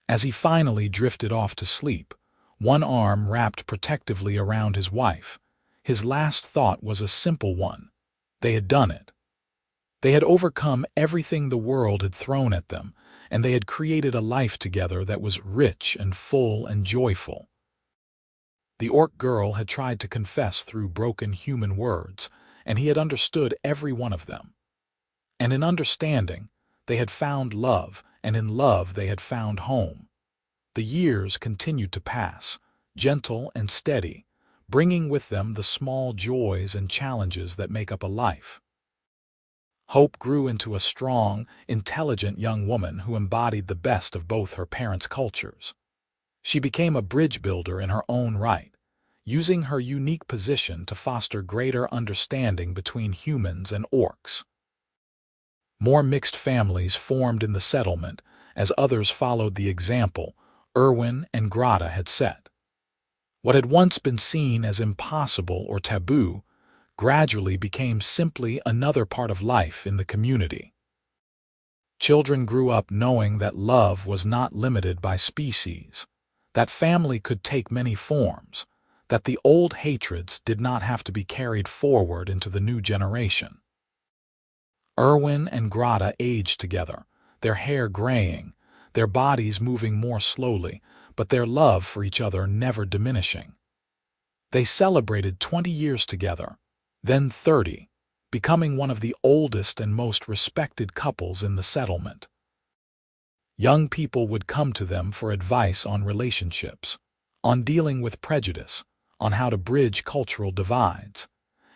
As he finally drifted off to sleep, one arm wrapped protectively around his wife, his last thought was a simple one. They had done it. They had overcome everything the world had thrown at them, and they had created a life together that was rich and full and joyful. The orc girl had tried to confess through broken human words, and he had understood every one of them. And in understanding, they had found love, and in love they had found home. The years continued to pass, gentle and steady, bringing with them the small joys and challenges that make up a life. Hope grew into a strong, intelligent young woman who embodied the best of both her parents' cultures. She became a bridge builder in her own right, using her unique position to foster greater understanding between humans and orcs. More mixed families formed in the settlement as others followed the example Erwin and Grata had set. What had once been seen as impossible or taboo gradually became simply another part of life in the community. Children grew up knowing that love was not limited by species, that family could take many forms, that the old hatreds did not have to be carried forward into the new generation. Erwin and Grata aged together, their hair graying, their bodies moving more slowly, but their love for each other never diminishing. They celebrated 20 years together, then 30, becoming one of the oldest and most respected couples in the settlement. Young people would come to them for advice on relationships, on dealing with prejudice, on how to bridge cultural divides,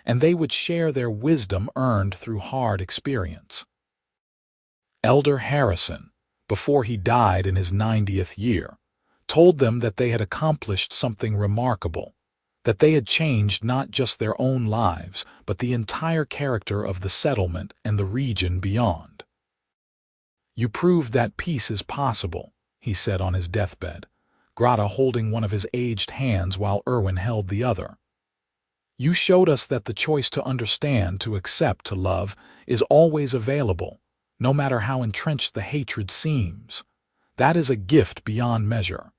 and they would share their wisdom earned through hard experience. Elder Harrison, before he died in his 90th year, told them that they had accomplished something remarkable, that they had changed not just their own lives, but the entire character of the settlement and the region beyond. "You proved that peace is possible," he said on his deathbed, Grata holding one of his aged hands while Erwin held the other. "You showed us that the choice to understand, to accept, to love is always available, no matter how entrenched the hatred seems. That is a gift beyond measure."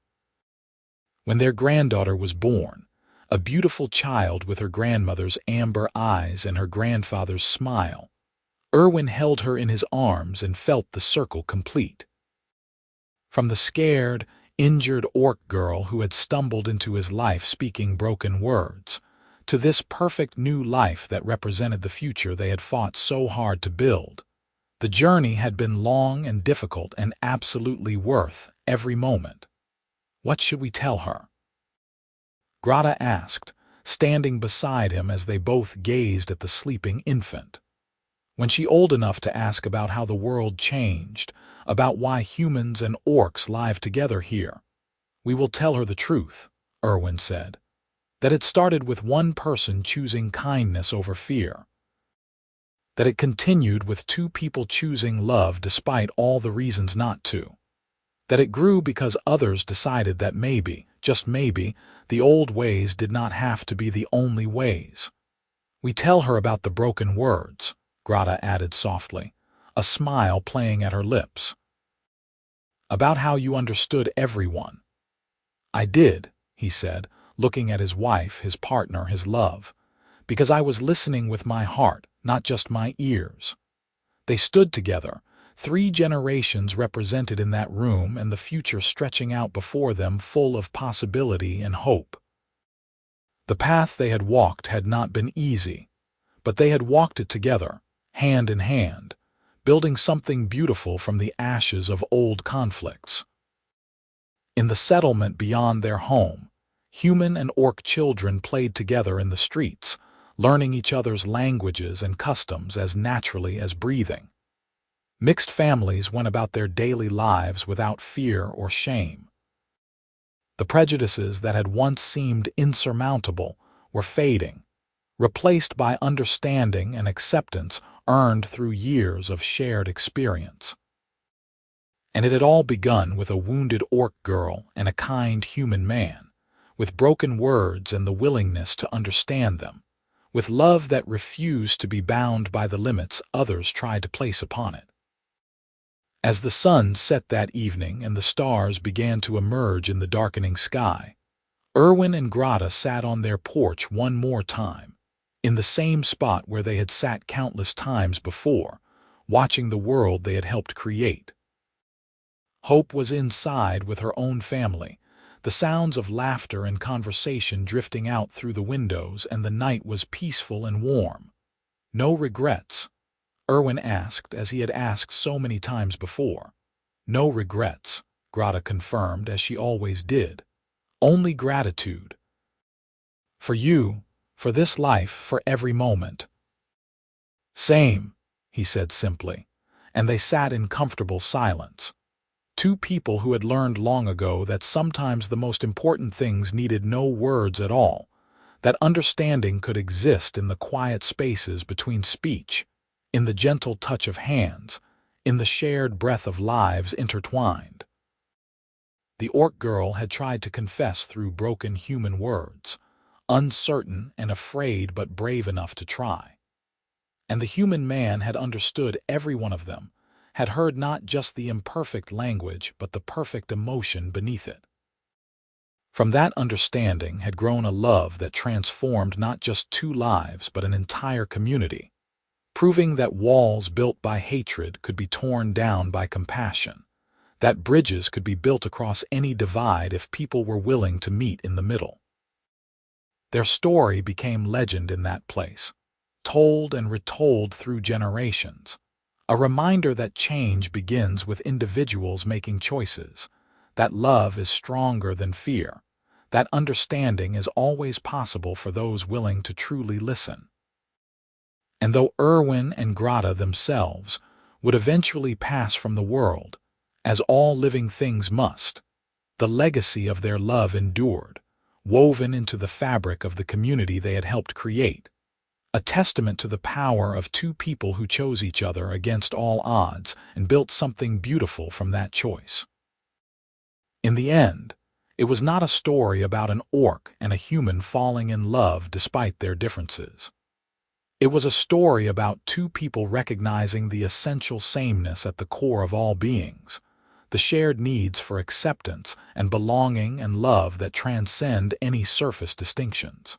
When their granddaughter was born, a beautiful child with her grandmother's amber eyes and her grandfather's smile, Erwin held her in his arms and felt the circle complete. From the scared, injured orc girl who had stumbled into his life speaking broken words, to this perfect new life that represented the future they had fought so hard to build, the journey had been long and difficult and absolutely worth every moment. "What should we tell her?" Grata asked, standing beside him as they both gazed at the sleeping infant. "When she's old enough to ask about how the world changed, about why humans and orcs live together here, we will tell her the truth," Erwin said. "That it started with one person choosing kindness over fear. That it continued with two people choosing love despite all the reasons not to. That it grew because others decided that maybe, just maybe, the old ways did not have to be the only ways. We tell her about the broken words," Grata added softly, a smile playing at her lips. "About how you understood everyone." "I did," he said, looking at his wife, his partner, his love, "because I was listening with my heart, not just my ears." They stood together, 3 generations represented in that room and the future stretching out before them full of possibility and hope. The path they had walked had not been easy, but they had walked it together, hand in hand, building something beautiful from the ashes of old conflicts. In the settlement beyond their home, human and orc children played together in the streets, learning each other's languages and customs as naturally as breathing. Mixed families went about their daily lives without fear or shame. The prejudices that had once seemed insurmountable were fading, replaced by understanding and acceptance earned through years of shared experience. And it had all begun with a wounded orc girl and a kind human man, with broken words and the willingness to understand them, with love that refused to be bound by the limits others tried to place upon it. As the sun set that evening and the stars began to emerge in the darkening sky, Erwin and Grata sat on their porch one more time, in the same spot where they had sat countless times before, watching the world they had helped create. Hope was inside with her own family, the sounds of laughter and conversation drifting out through the windows, and the night was peaceful and warm. "No regrets?" Erwin asked, as he had asked so many times before. "No regrets," Grata confirmed, as she always did. "Only gratitude. For you, for this life, for every moment." "Same," he said simply, and they sat in comfortable silence. 2 people who had learned long ago that sometimes the most important things needed no words at all, that understanding could exist in the quiet spaces between speech, in the gentle touch of hands, in the shared breath of lives intertwined. The orc girl had tried to confess through broken human words, uncertain and afraid but brave enough to try. And the human man had understood every one of them, had heard not just the imperfect language but the perfect emotion beneath it. From that understanding had grown a love that transformed not just 2 lives but an entire community, proving that walls built by hatred could be torn down by compassion, that bridges could be built across any divide if people were willing to meet in the middle. Their story became legend in that place, told and retold through generations, a reminder that change begins with individuals making choices, that love is stronger than fear, that understanding is always possible for those willing to truly listen. And though Erwin and Grata themselves would eventually pass from the world, as all living things must, the legacy of their love endured, woven into the fabric of the community they had helped create, A testament to the power of two people who chose each other against all odds and built something beautiful from that choice. In the end, it was not a story about an orc and a human falling in love despite their differences. It was a story about two people recognizing the essential sameness at the core of all beings, the shared needs for acceptance and belonging and love that transcend any surface distinctions.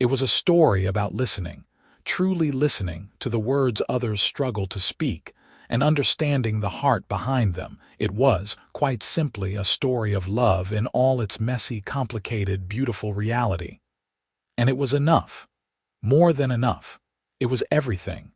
It was a story about listening, truly listening to the words others struggle to speak, and understanding the heart behind them. It was, quite simply, a story of love in all its messy, complicated, beautiful reality. And it was enough. More than enough. It was everything.